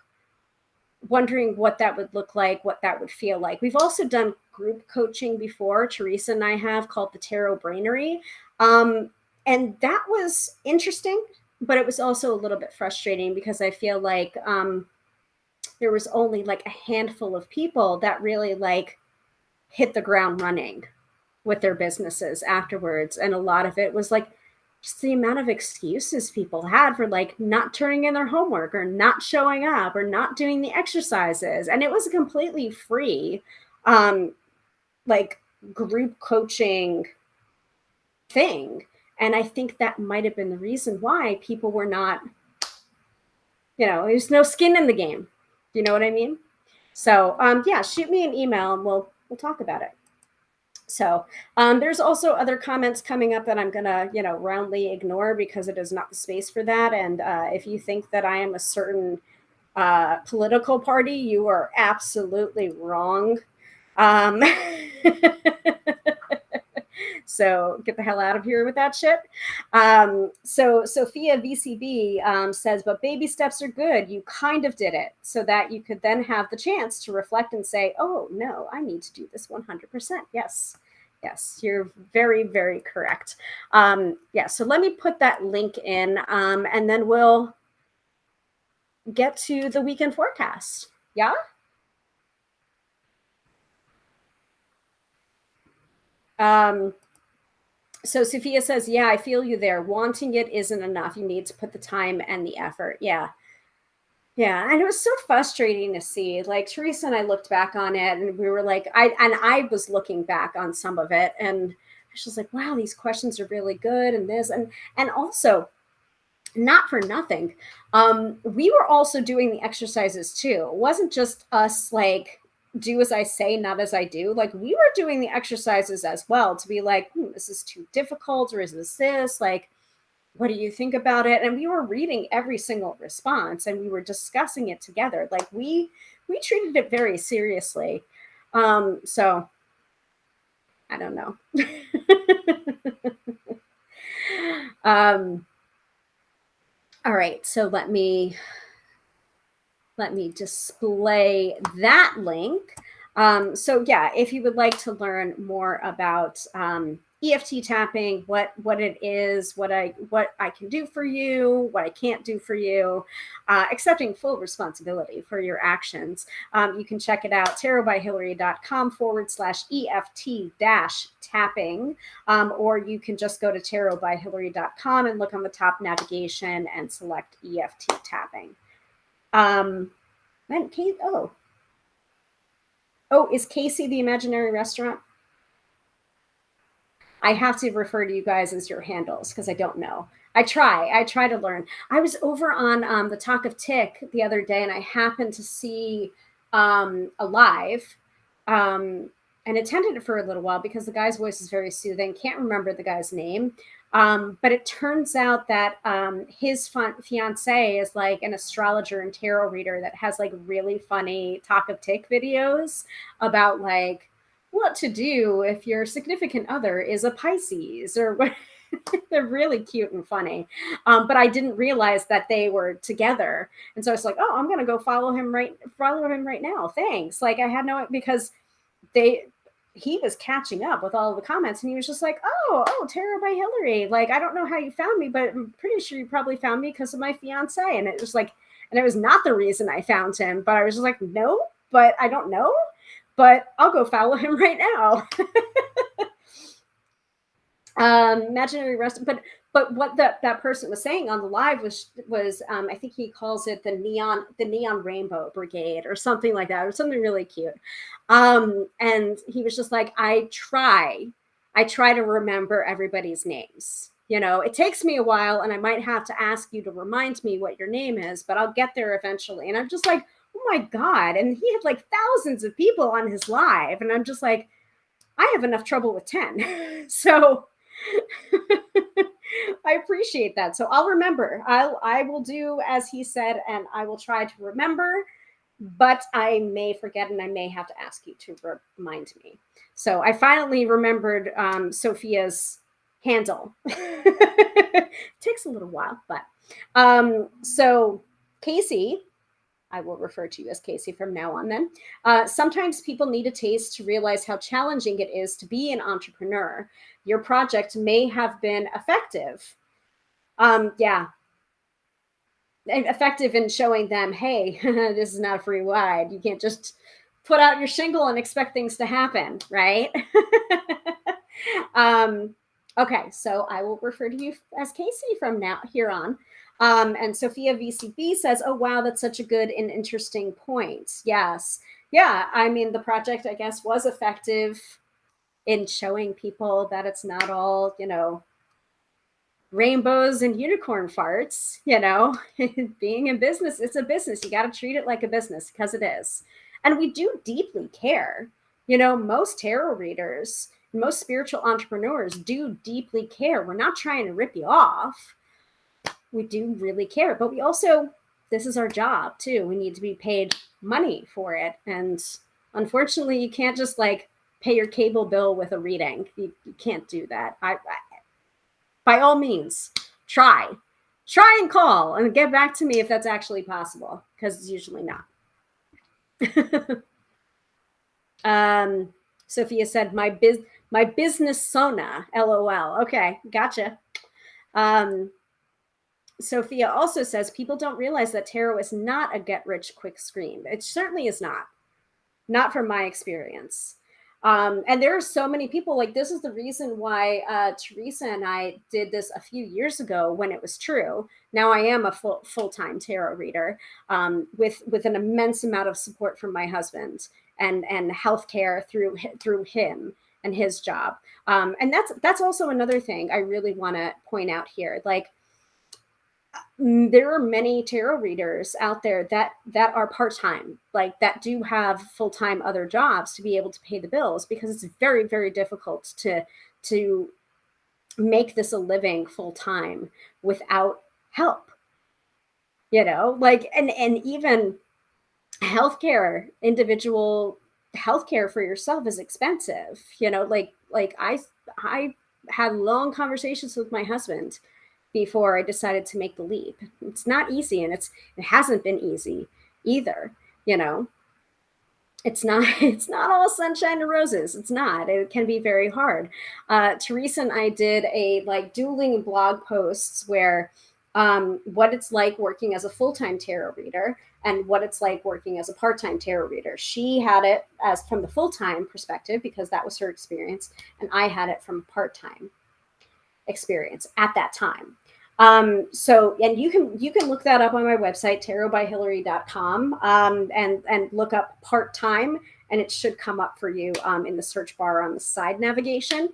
wondering what that would look like, what that would feel like. We've also done group coaching before, Teresa and I have, called the Tarot Brainery. And that was interesting, but it was also a little bit frustrating, because I feel like there was only like a handful of people that really like hit the ground running with their businesses afterwards. And a lot of it was like just the amount of excuses people had for like not turning in their homework or not showing up or not doing the exercises. And it was a completely free like group coaching thing. And I think that might have been the reason why people were not, there's no skin in the game. Do you know what I mean? So yeah, shoot me an email and we'll talk about it. So there's also other comments coming up that I'm gonna, roundly ignore, because it is not the space for that. And if you think that I am a certain political party, you are absolutely wrong. So get the hell out of here with that shit. So Sophia VCB says, but baby steps are good. You kind of did it, so that you could then have the chance to reflect and say, oh, no, I need to do this 100%. Yes, you're very, very correct. Yeah, so let me put that link in, and then we'll get to the weekend forecast. Yeah? So Sophia says, yeah, I feel you there. Wanting it isn't enough. You need to put the time and the effort. Yeah. Yeah. And it was so frustrating to see. Like, Teresa and I looked back on it, and we were like, I was looking back on some of it, and she was like, wow, these questions are really good. And this, and also, not for nothing, we were also doing the exercises too. It wasn't just us like, do as I say, not as I do. Like, we were doing the exercises as well, to be like, this is too difficult, or is this like, what do you think about it? And we were reading every single response, and we were discussing it together. Like, we treated it very seriously. So I don't know. All right, so let me display that link. So yeah, if you would like to learn more about EFT tapping, what it is, what I can do for you, what I can't do for you, accepting full responsibility for your actions, you can check it out, tarotbyhilary.com/EFT-tapping, or you can just go to tarotbyhilary.com and look on the top navigation and select EFT tapping. Then Kate, is Casey the imaginary restaurant? I have to refer to you guys as your handles, because I don't know. I try to learn. I was over on the Talk of Tick the other day, and I happened to see a live and attended it for a little while because the guy's voice is very soothing. Can't remember the guy's name. But it turns out that his fiance is like an astrologer and tarot reader that has like really funny talk of tick videos about like what to do if your significant other is a Pisces or what. They're really cute and funny. But I didn't realize that they were together. And so I was like, oh, I'm going to go follow him right now. Thanks. Like I had no, because they he was catching up with all of the comments and he was just like, oh, Tarot by Hilary. Like, I don't know how you found me, but I'm pretty sure you probably found me because of my fiance. And it was like, and it was not the reason I found him, but I was just like, no, but I don't know, but I'll go follow him right now. Imaginary rest, but what that person was saying on the live was I think he calls it the neon rainbow brigade or something like that, or something really cute. And he was just like, I try to remember everybody's names. You know, it takes me a while and I might have to ask you to remind me what your name is, but I'll get there eventually. And I'm just like, oh my God. And he had like thousands of people on his live. And I'm just like, I have enough trouble with 10. So I appreciate that. So I'll remember. I will do as he said, and I will try to remember, but I may forget and I may have to ask you to remind me. So I finally remembered Sophia's handle. Takes a little while, but so Casey, I will refer to you as Casey from now on then. Sometimes people need a taste to realize how challenging it is to be an entrepreneur. Your project may have been effective. Yeah. Effective in showing them, hey, this is not a free ride. You can't just put out your shingle and expect things to happen, right? Okay, so I will refer to you as Casey from now here on. And Sophia VCB says, oh, wow, that's such a good and interesting point. Yes. Yeah. I mean, the project, I guess, was effective in showing people that it's not all, you know, rainbows and unicorn farts, you know, being in business. It's a business. You got to treat it like a business because it is. And we do deeply care. You know, most tarot readers, most spiritual entrepreneurs do deeply care. We're not trying to rip you off. We do really care, but we also, this is our job too. We need to be paid money for it. And unfortunately, you can't just like pay your cable bill with a reading. You can't do that. By all means, try and call and get back to me if that's actually possible, because it's usually not. Sophia said, my business Sona, LOL. Okay, gotcha. Sophia also says, people don't realize that tarot is not a get-rich-quick scheme. It certainly is not from my experience. And there are so many people, like this is the reason why Teresa and I did this a few years ago when it was true. Now I am a full-time tarot reader with an immense amount of support from my husband and healthcare through him and his job. And that's also another thing I really want to point out here. Like, there are many tarot readers out there that are part-time, like that do have full-time other jobs to be able to pay the bills, because it's very, very difficult to make this a living full-time without help, you know, like, and even healthcare, individual healthcare for yourself is expensive, you know, like I had long conversations with my husband before I decided to make the leap. It's not easy, and it hasn't been easy either, you know. It's not all sunshine and roses. It's not. It can be very hard. Teresa and I did a like dueling blog posts where what it's like working as a full-time tarot reader and what it's like working as a part-time tarot reader. She had it as from the full-time perspective because that was her experience, and I had it from part-time experience at that time. So, and you can look that up on my website, tarotbyhilary.com, and look up part-time, and it should come up for you in the search bar on the side navigation.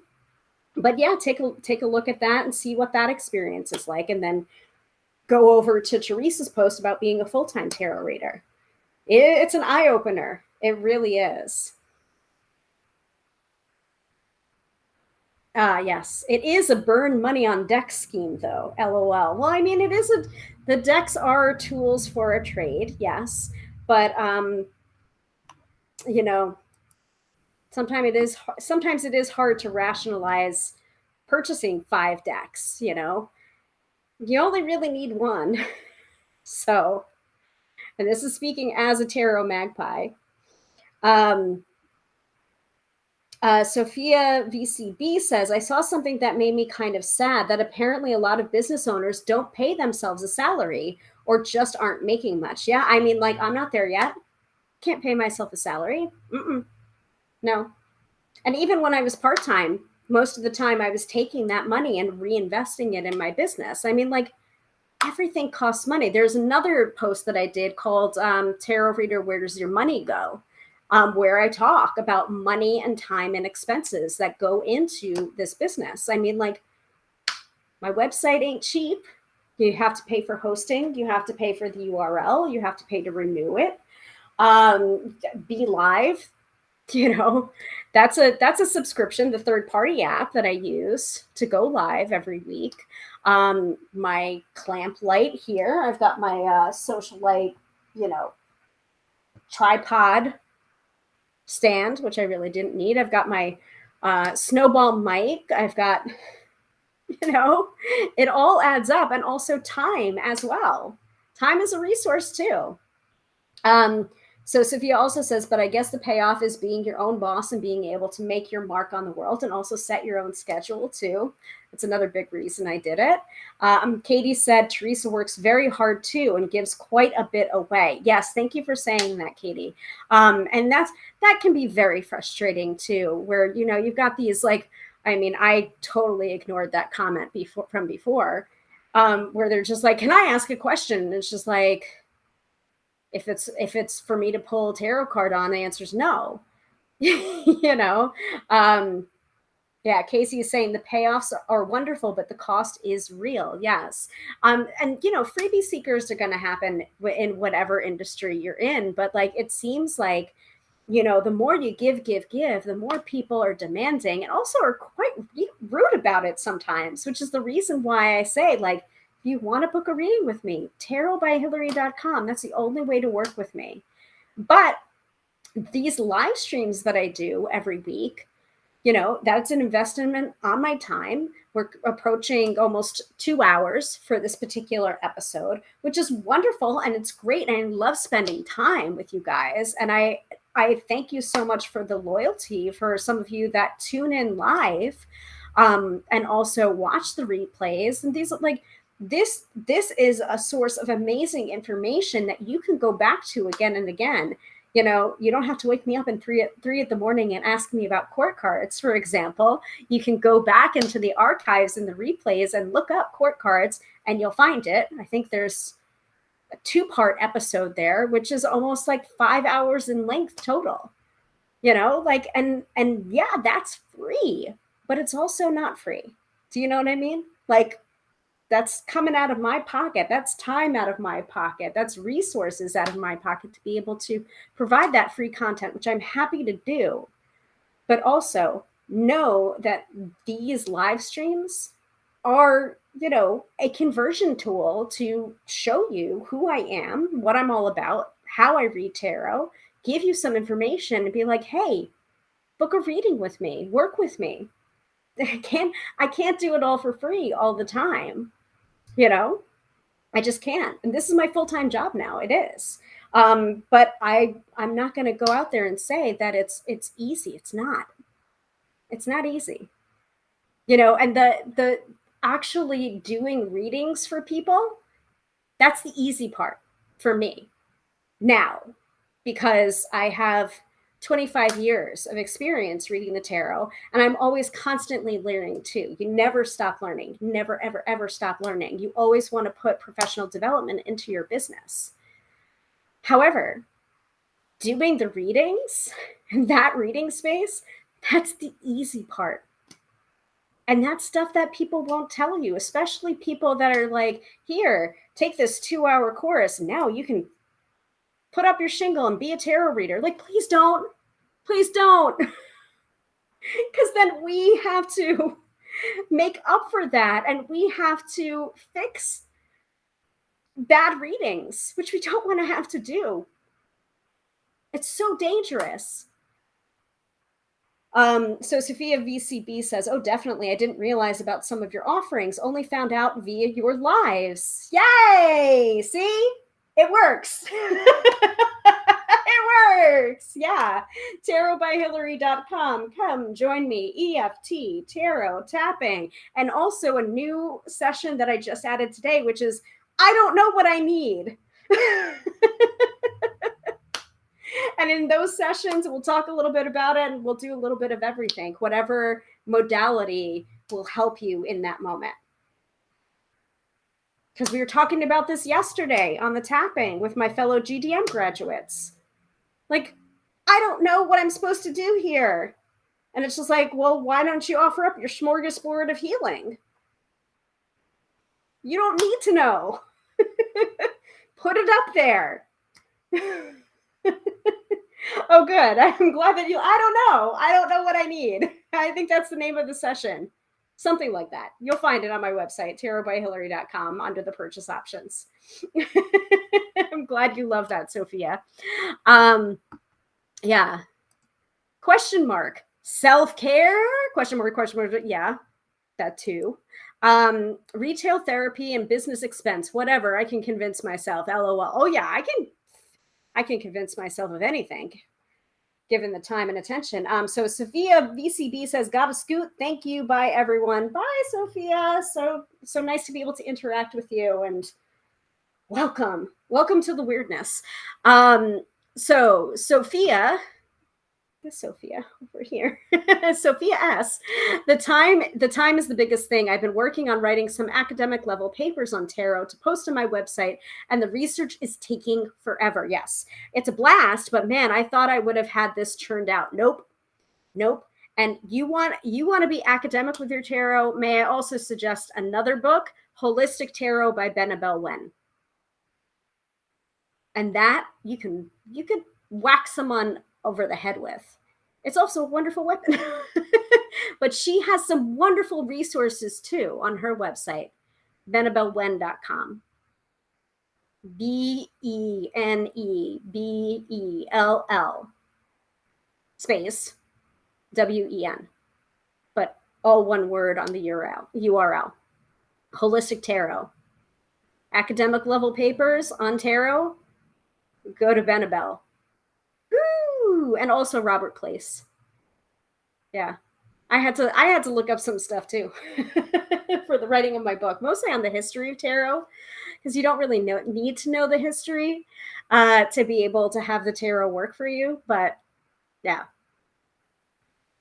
But yeah, take a look at that and see what that experience is like, and then go over to Teresa's post about being a full-time tarot reader. It's an eye-opener. It really is. Yes, it is a burn money on deck scheme, though. LOL. Well, I mean, the decks are tools for a trade, yes, but you know, sometimes it is hard to rationalize purchasing 5 decks. You only really need one. So, and this is speaking as a tarot magpie. Um, Sophia VCB says, I saw something that made me kind of sad that apparently a lot of business owners don't pay themselves a salary or just aren't making much. Yeah, I mean, like, I'm not there yet. Can't pay myself a salary. No. And even when I was part time, most of the time I was taking that money and reinvesting it in my business. I mean, like, everything costs money. There's another post that I did called Tarot Reader, Where Does Your Money Go? Where I talk about money and time and expenses that go into this business. I mean, like, my website ain't cheap. You have to pay for hosting. You have to pay for the URL. You have to pay to renew it. Be live, that's a subscription, the third party app that I use to go live every week. My clamp light here, I've got my social light, tripod stand, which I really didn't need. I've got my snowball mic. I've got, it all adds up. And also time as well. Time is a resource too. So Sophia also says, but I guess the payoff is being your own boss and being able to make your mark on the world and also set your own schedule too. That's another big reason I did it. Katie said, Teresa works very hard too and gives quite a bit away. Yes, thank you for saying that, Katie. And that can be very frustrating too, where, you've got these I totally ignored that comment before, where they're just like, can I ask a question? And it's just like, if it's for me to pull a tarot card on, the answer is no. Yeah, Casey is saying the payoffs are wonderful, but the cost is real. Yes. And freebie seekers are going to happen in whatever industry you're in, but it seems like, the more you give, the more people are demanding and also are quite rude about it sometimes, which is the reason why I say, if you want to book a reading with me, tarotbyhilary.com. That's the only way to work with me. But these live streams that I do every week, that's an investment on my time. We're approaching almost 2 hours for this particular episode, which is wonderful. And it's great. And I love spending time with you guys. And I thank you so much for the loyalty for some of you that tune in live and also watch the replays. And these this is a source of amazing information that you can go back to again and again. You don't have to wake me up at 3 in the morning and ask me about court cards, for example. You can go back into the archives and the replays and look up court cards and you'll find it. I think there's a 2-part episode there, which is almost 5 hours in length total. And yeah, that's free, but it's also not free. Do you know what I mean? That's coming out of my pocket. That's time out of my pocket. That's resources out of my pocket to be able to provide that free content, which I'm happy to do. But also know that these live streams are, a conversion tool to show you who I am, what I'm all about, how I read tarot, give you some information and be like, hey, book a reading with me, work with me. I can't do it all for free all the time. I just can't. And this is my full-time job now. It is. But I'm not going to go out there and say that it's easy. It's not. It's not easy. And the actually doing readings for people, that's the easy part for me now, because I have 25 years of experience reading the tarot, and I'm always constantly learning too. You never stop learning. Never, ever, ever stop learning. You always want to put professional development into your business. However, doing the readings in that reading space, that's the easy part. And that's stuff that people won't tell you, especially people that are like, here, take this 2-hour course. Now you can put up your shingle and be a tarot reader. Please don't. Please don't. Because then we have to make up for that. And we have to fix bad readings, which we don't want to have to do. It's so dangerous. So Sophia VCB says, oh, definitely. I didn't realize about some of your offerings, only found out via your lives. Yay! See? It works. It works. Yeah. Tarotbyhilary.com. Come join me. EFT, tarot, tapping, and also a new session that I just added today, which is I don't know what I need. And in those sessions, we'll talk a little bit about it and we'll do a little bit of everything, whatever modality will help you in that moment. Because we were talking about this yesterday on the tapping with my fellow GDM graduates. Like, I don't know what I'm supposed to do here. And it's just like, well, why don't you offer up your smorgasbord of healing? You don't need to know. Put it up there. Oh, good. I'm glad that I don't know what I need. I think that's the name of the session. Something like that. You'll find it on my website, tarotbyhilary.com, under the purchase options. I'm glad you love that, Sophia. Yeah. Question mark. Self-care? Question mark. Yeah, that too. Retail therapy and business expense, whatever. I can convince myself. LOL. Oh yeah, I can convince myself of anything, given the time and attention. So Sophia VCB says, "Gotta scoot." Thank you. Bye, everyone. Bye, Sophia. So nice to be able to interact with you, and welcome to the weirdness. So Sophia. Sophia over here. Sophia S. The time is the biggest thing. I've been working on writing some academic level papers on tarot to post on my website, and the research is taking forever. Yes, it's a blast, but man, I thought I would have had this churned out. Nope. And you want to be academic with your tarot? May I also suggest another book, Holistic Tarot by Benabel Wen. And that you could whack someone over the head with. It's also a wonderful weapon. But she has some wonderful resources too on her website, benebellwen.com. BENEBELL space WEN, but all one word on the URL. Holistic Tarot. Academic level papers on tarot, go to Benebell. And also Robert Place. Yeah. I had to look up some stuff too for the writing of my book, mostly on the history of tarot, because you don't really need to know the history to be able to have the tarot work for you. But yeah.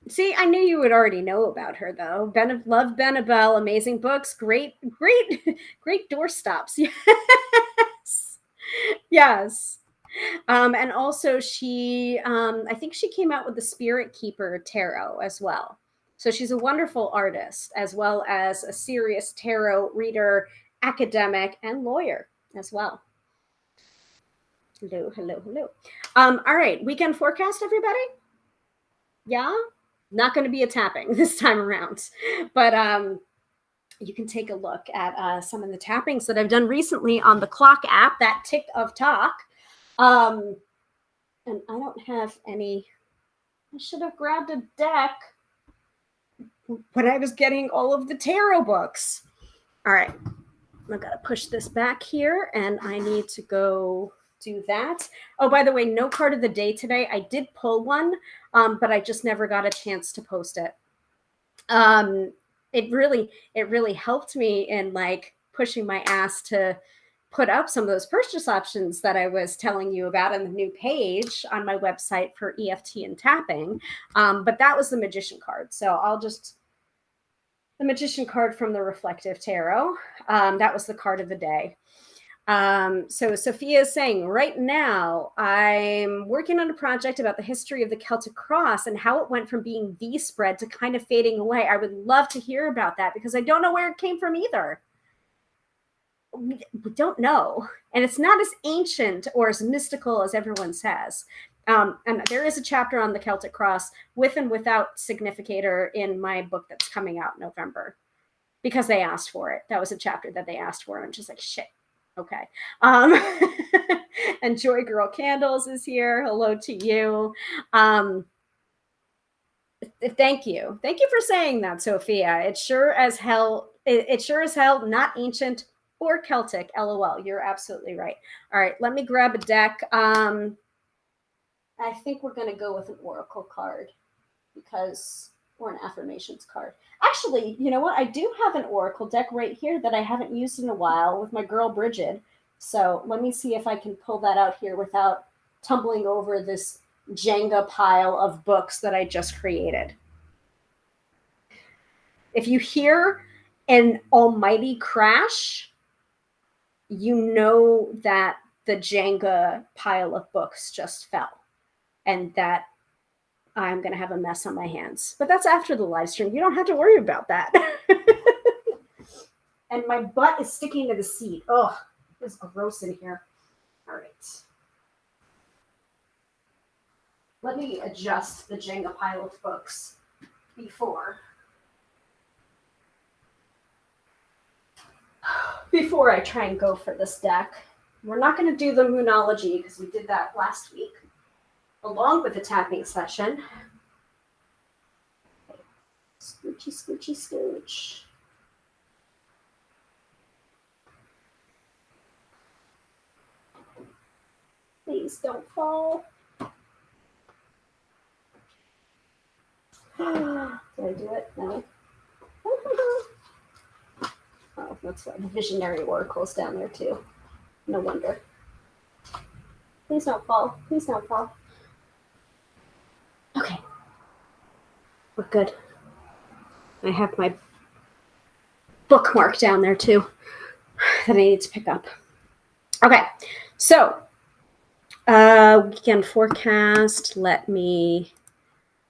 See, I knew you would already know about her though. Love Benebell, amazing books, great doorstops. Yes. And also she, I think she came out with the Spirit Keeper Tarot as well. So she's a wonderful artist, as well as a serious tarot reader, academic, and lawyer as well. Hello. All right, weekend forecast, everybody? Yeah? Not going to be a tapping this time around, but you can take a look at some of the tappings that I've done recently on the Clock app, that Tick of Talk. And I don't have any. I should have grabbed a deck when I was getting all of the tarot books. All right, I've got to push this back here, and I need to go do that. Oh, by the way, no card of the day today. I did pull one, but I just never got a chance to post it. It really helped me in like pushing my ass to put up some of those purchase options that I was telling you about in the new page on my website for EFT and tapping. But that was the Magician card. So the Magician card from the Reflective Tarot. That was the card of the day. So Sophia is saying, right now, I'm working on a project about the history of the Celtic cross and how it went from being the spread to kind of fading away. I would love to hear about that because I don't know where it came from either. We don't know. And it's not as ancient or as mystical as everyone says. And there is a chapter on the Celtic cross with and without significator in my book that's coming out in November because they asked for it. That was a chapter that they asked for. And I'm just like, shit. Okay. And Joy Girl Candles is here. Hello to you. Thank you. Thank you for saying that, Sophia. It's sure as hell, it's sure as hell not ancient or Celtic. LOL. You're absolutely right. All right, let me grab a deck. I think we're going to go with an oracle card because, or an affirmations card. Actually, you know what? I do have an oracle deck right here that I haven't used in a while with my girl Bridget. So let me see if I can pull that out here without tumbling over this Jenga pile of books that I just created. If you hear an almighty crash, you know that the Jenga pile of books just fell and that I'm going to have a mess on my hands. But that's after the live stream. You don't have to worry about that. And my butt is sticking to the seat. Oh, it's gross in here. All right. Let me adjust the Jenga pile of books before I try and go for this deck. We're not going to do the Moonology because we did that last week along with the tapping session. Okay. Scoochy, scoochy, scooch. Please don't fall. Did I do it? No. Oh, that's why the Visionary Oracle's down there too. No wonder. Please don't fall. Please don't fall. Okay. We're good. I have my bookmark down there too that I need to pick up. Okay. So, weekend forecast. Let me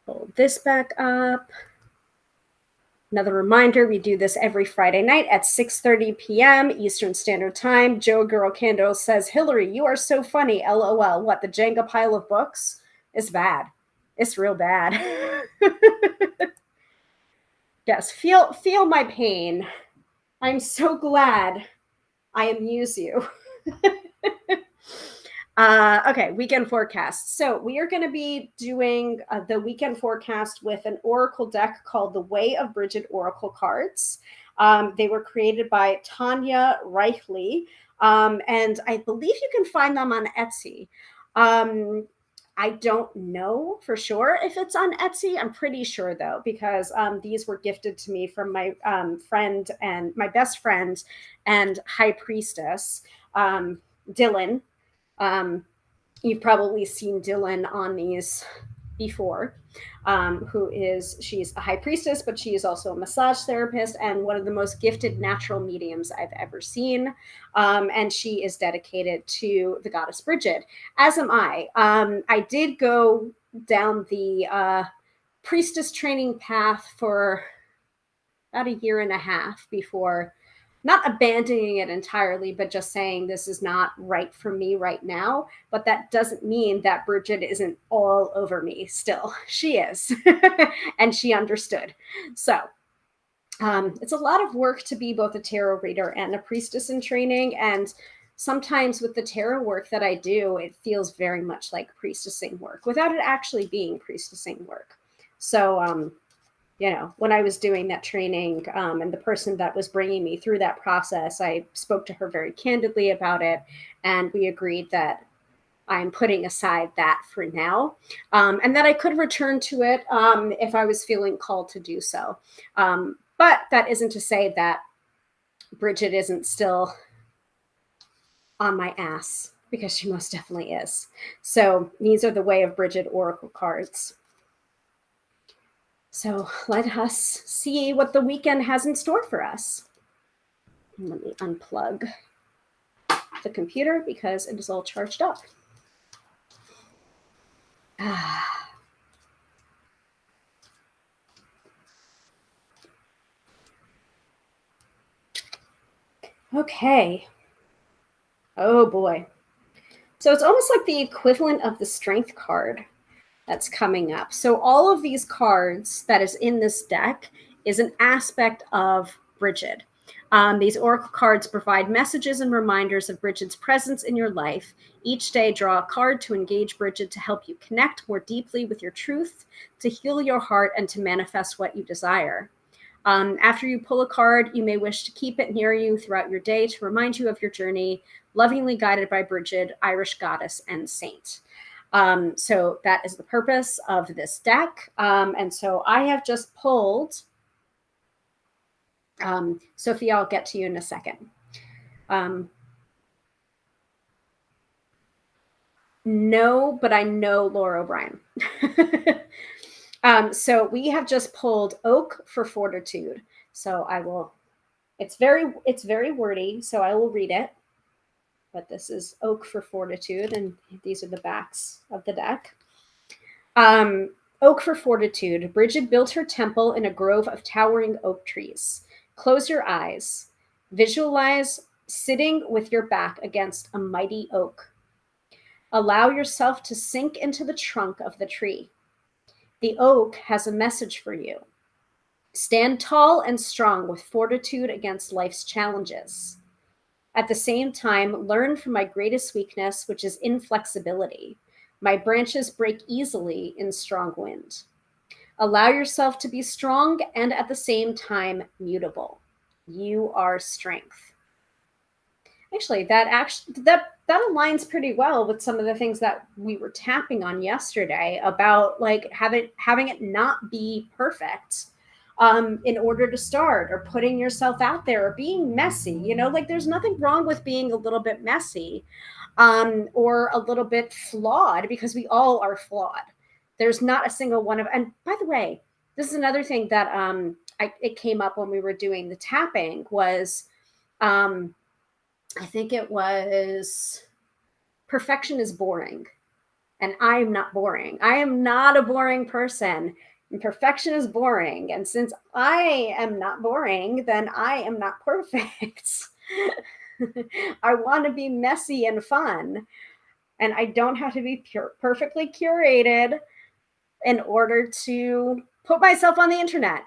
pull this back up. Another reminder, we do this every Friday night at 6:30 p.m. Eastern Standard Time. Joe Girl Candle says, Hilary, you are so funny. LOL. What, the Jenga pile of books? It's bad. It's real bad. Yes, feel my pain. I'm so glad I amuse you. Okay, weekend forecast. So we are going to be doing the weekend forecast with an oracle deck called the Way of Bridget Oracle Cards. They were created by Tanya Reichley, and I believe you can find them on Etsy. I don't know for sure if it's on Etsy. I'm pretty sure though, because these were gifted to me from my friend and my best friend and high priestess, Dylan. You've probably seen Dylan on these before, she's a high priestess, but she is also a massage therapist and one of the most gifted natural mediums I've ever seen. And she is dedicated to the goddess Bridget, as am I. I did go down the priestess training path for about a year and a half before not abandoning it entirely, but just saying this is not right for me right now. But that doesn't mean that Bridget isn't all over me still. She is. And she understood. So it's a lot of work to be both a tarot reader and a priestess in training. And sometimes with the tarot work that I do, it feels very much like priestessing work without it actually being priestessing work. So, you know, when I was doing that training and the person that was bringing me through that process, I spoke to her very candidly about it. And we agreed that I'm putting aside that for now and that I could return to it if I was feeling called to do so. But that isn't to say that Bridget isn't still on my ass, because she most definitely is. So these are the Way of Bridget Oracle cards. So let us see what the weekend has in store for us. Let me unplug the computer because it is all charged up. Okay. Oh boy. So it's almost like the equivalent of the strength card that's coming up. So all of these cards that is in this deck is an aspect of Bridget. These oracle cards provide messages and reminders of Bridget's presence in your life. Each day, draw a card to engage Bridget to help you connect more deeply with your truth, to heal your heart, and to manifest what you desire. After you pull a card, you may wish to keep it near you throughout your day to remind you of your journey, lovingly guided by Bridget, Irish goddess and saint. So that is the purpose of this deck. And so I have just pulled, Sophia, I'll get to you in a second. No, but I know Laura O'Brien. So we have just pulled Oak for Fortitude. So I will, it's very wordy, so I will read it. But this is Oak for Fortitude, and these are the backs of the deck. Oak for Fortitude. Bridget built her temple in a grove of towering oak trees. Close your eyes. Visualize sitting with your back against a mighty oak. Allow yourself to sink into the trunk of the tree. The oak has a message for you. Stand tall and strong with fortitude against life's challenges. At the same time, learn from my greatest weakness, which is inflexibility. My branches break easily in strong wind. Allow yourself to be strong and at the same time mutable. You are strength. Actually, that aligns pretty well with some of the things that we were tapping on yesterday about like having it not be perfect in order to start, or putting yourself out there, or being messy. You know, like there's nothing wrong with being a little bit messy or a little bit flawed, because we all are flawed. There's not a single one of, and by the way, this is another thing that it came up when we were doing the tapping was, I think it was, perfection is boring. And I am not boring. I am not a boring person. And perfection is boring. And since I am not boring, then I am not perfect. I want to be messy and fun. And I don't have to be perfectly curated in order to put myself on the internet.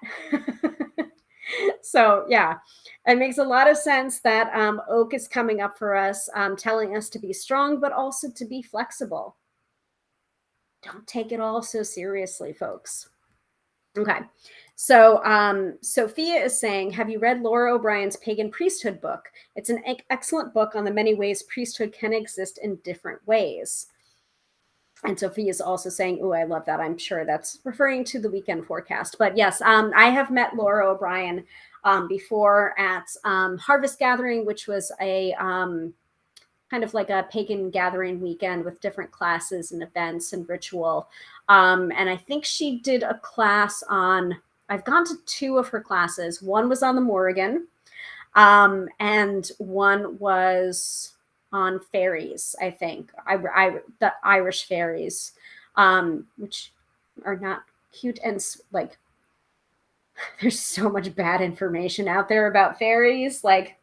So yeah, it makes a lot of sense that Oak is coming up for us, telling us to be strong, but also to be flexible. Don't take it all so seriously, folks. Okay. So Sophia is saying, have you read Laura O'Brien's Pagan Priesthood book? It's an excellent book on the many ways priesthood can exist in different ways. And Sophia is also saying, oh, I love that. I'm sure that's referring to the weekend forecast. But yes, I have met Laura O'Brien before at Harvest Gathering, which was a kind of like a pagan gathering weekend with different classes and events and ritual. And I think she did a class on, I've gone to 2 of her classes. One was on the Morrigan, and one was on fairies, I think. The Irish fairies, which are not cute, and like there's so much bad information out there about fairies. Like,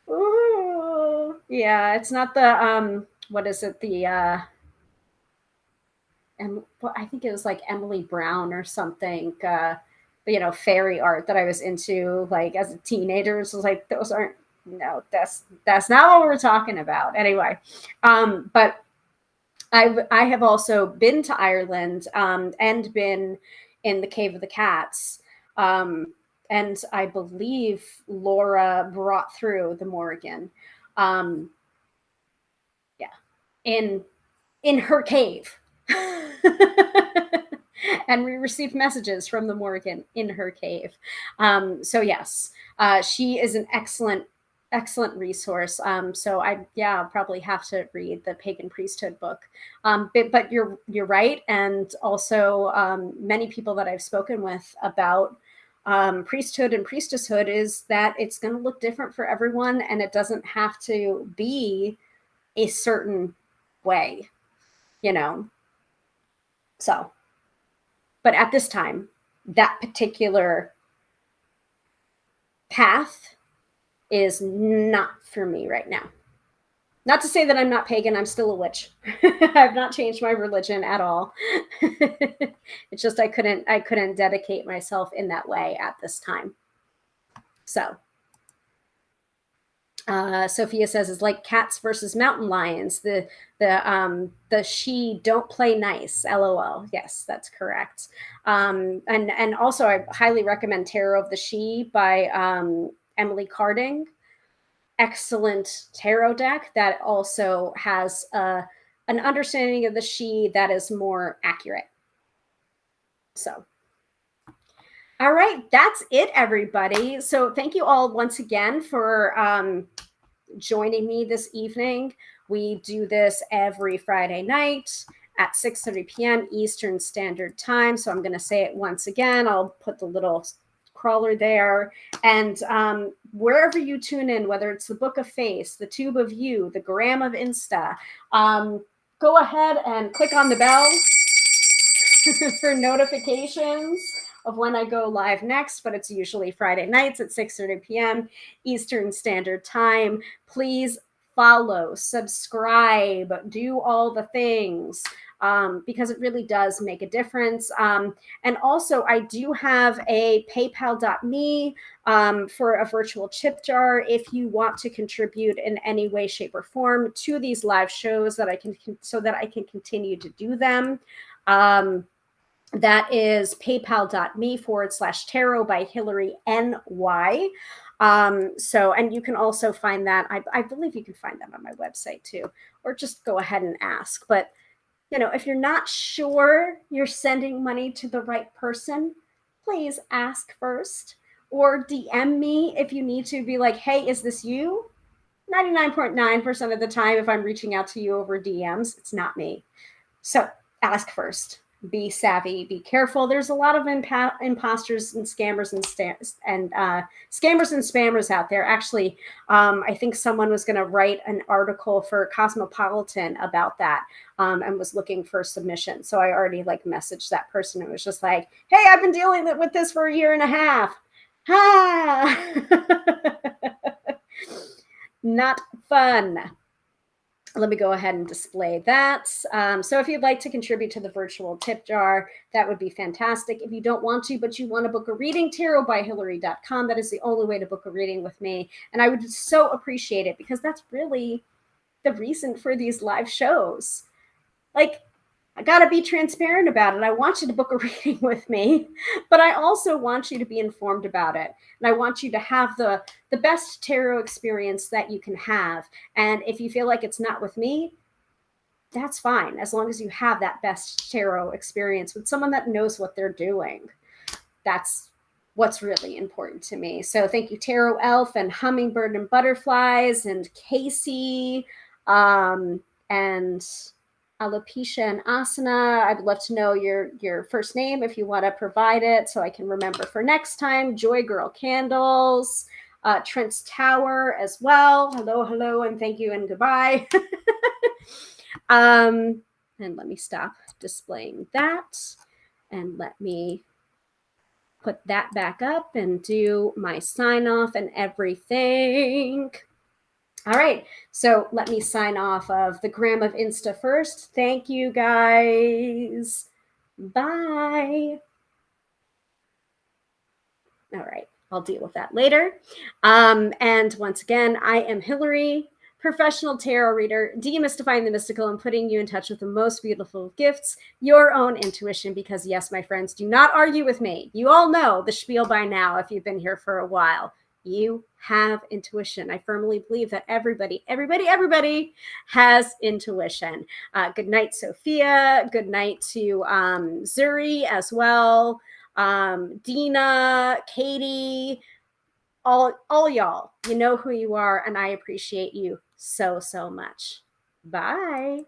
ooh, yeah, it's not the what is it? The and I think it was like Emily Brown or something. You know, fairy art that I was into like as a teenager. So like those aren't, no, that's not what we're talking about. Anyway, but I have also been to Ireland and been in the Cave of the Cats. And I believe Laura brought through the Morrigan. Yeah, in her cave. And we received messages from the Morrigan in her cave. So yes, she is an excellent resource. So I'll probably have to read the Pagan Priesthood book. But you're right, and also many people that I've spoken with about priesthood and priestesshood is that it's going to look different for everyone, and it doesn't have to be a certain way, you know. So, but at this time, that particular path is not for me right now. Not to say that I'm not pagan, I'm still a witch. I've not changed my religion at all. It's just I couldn't dedicate myself in that way at this time. So Sophia says it's like cats versus mountain lions. The she don't play nice. LOL. Yes, that's correct. And also I highly recommend Tarot of the She by Emily Carding. Excellent tarot deck that also has an understanding of the she that is more accurate. So all right, that's it, everybody. So thank you all once again for joining me this evening. We do this every Friday night at 6:30 p.m. Eastern Standard Time. So I'm going to say it once again. I'll put the little crawler there. And wherever you tune in, whether it's the Book of Face, the Tube of You, the Gram of Insta, go ahead and click on the bell for notifications of when I go live next, but it's usually Friday nights at 6:30 p.m. Eastern Standard Time. Please follow, subscribe, do all the things because it really does make a difference. And also, I do have a paypal.me for a virtual tip jar if you want to contribute in any way, shape, or form to these live shows that I can continue to do them. That is paypal.me/tarot by Hilary NY. And you can also find that, I believe you can find that on my website too, or just go ahead and ask. But, if you're not sure you're sending money to the right person, please ask first or DM me if you need to be like, hey, is this you? 99.9% of the time, if I'm reaching out to you over DMs, it's not me. So ask first. Be savvy. Be careful. There's a lot of imposters and scammers and scammers and spammers out there. Actually, I think someone was going to write an article for Cosmopolitan about that and was looking for submission. So I already messaged that person. It was just like, hey, I've been dealing with this for a year and a half. Ha! Not fun. Let me go ahead and display that. So if you'd like to contribute to the virtual tip jar, that would be fantastic. If you don't want to, but you want to book a reading, tarotbyhilary.com. That is the only way to book a reading with me. And I would so appreciate it because that's really the reason for these live shows. I got to be transparent about it. I want you to book a reading with me, but I also want you to be informed about it. And I want you to have the best tarot experience that you can have. And if you feel like it's not with me, that's fine. As long as you have that best tarot experience with someone that knows what they're doing. That's what's really important to me. So thank you, Tarot Elf and Hummingbird and Butterflies and Casey and Alopecia and Asana. I'd love to know your first name if you want to provide it so I can remember for next time. Joy Girl Candles, Trent's Tower as well. Hello, and thank you and goodbye. And let me stop displaying that and let me put that back up and do my sign off and everything. All right, so let me sign off of the Gram of Insta first. Thank you, guys. Bye. All right, I'll deal with that later. And once again, I am Hilary, professional tarot reader, demystifying the mystical and putting you in touch with the most beautiful gifts, your own intuition, because yes, my friends, do not argue with me. You all know the spiel by now if you've been here for a while. You have intuition. I firmly believe that everybody has intuition. Good night, Sophia. Good night to Zuri as well. Dina, Katie, all y'all. You know who you are, and I appreciate you so much. Bye.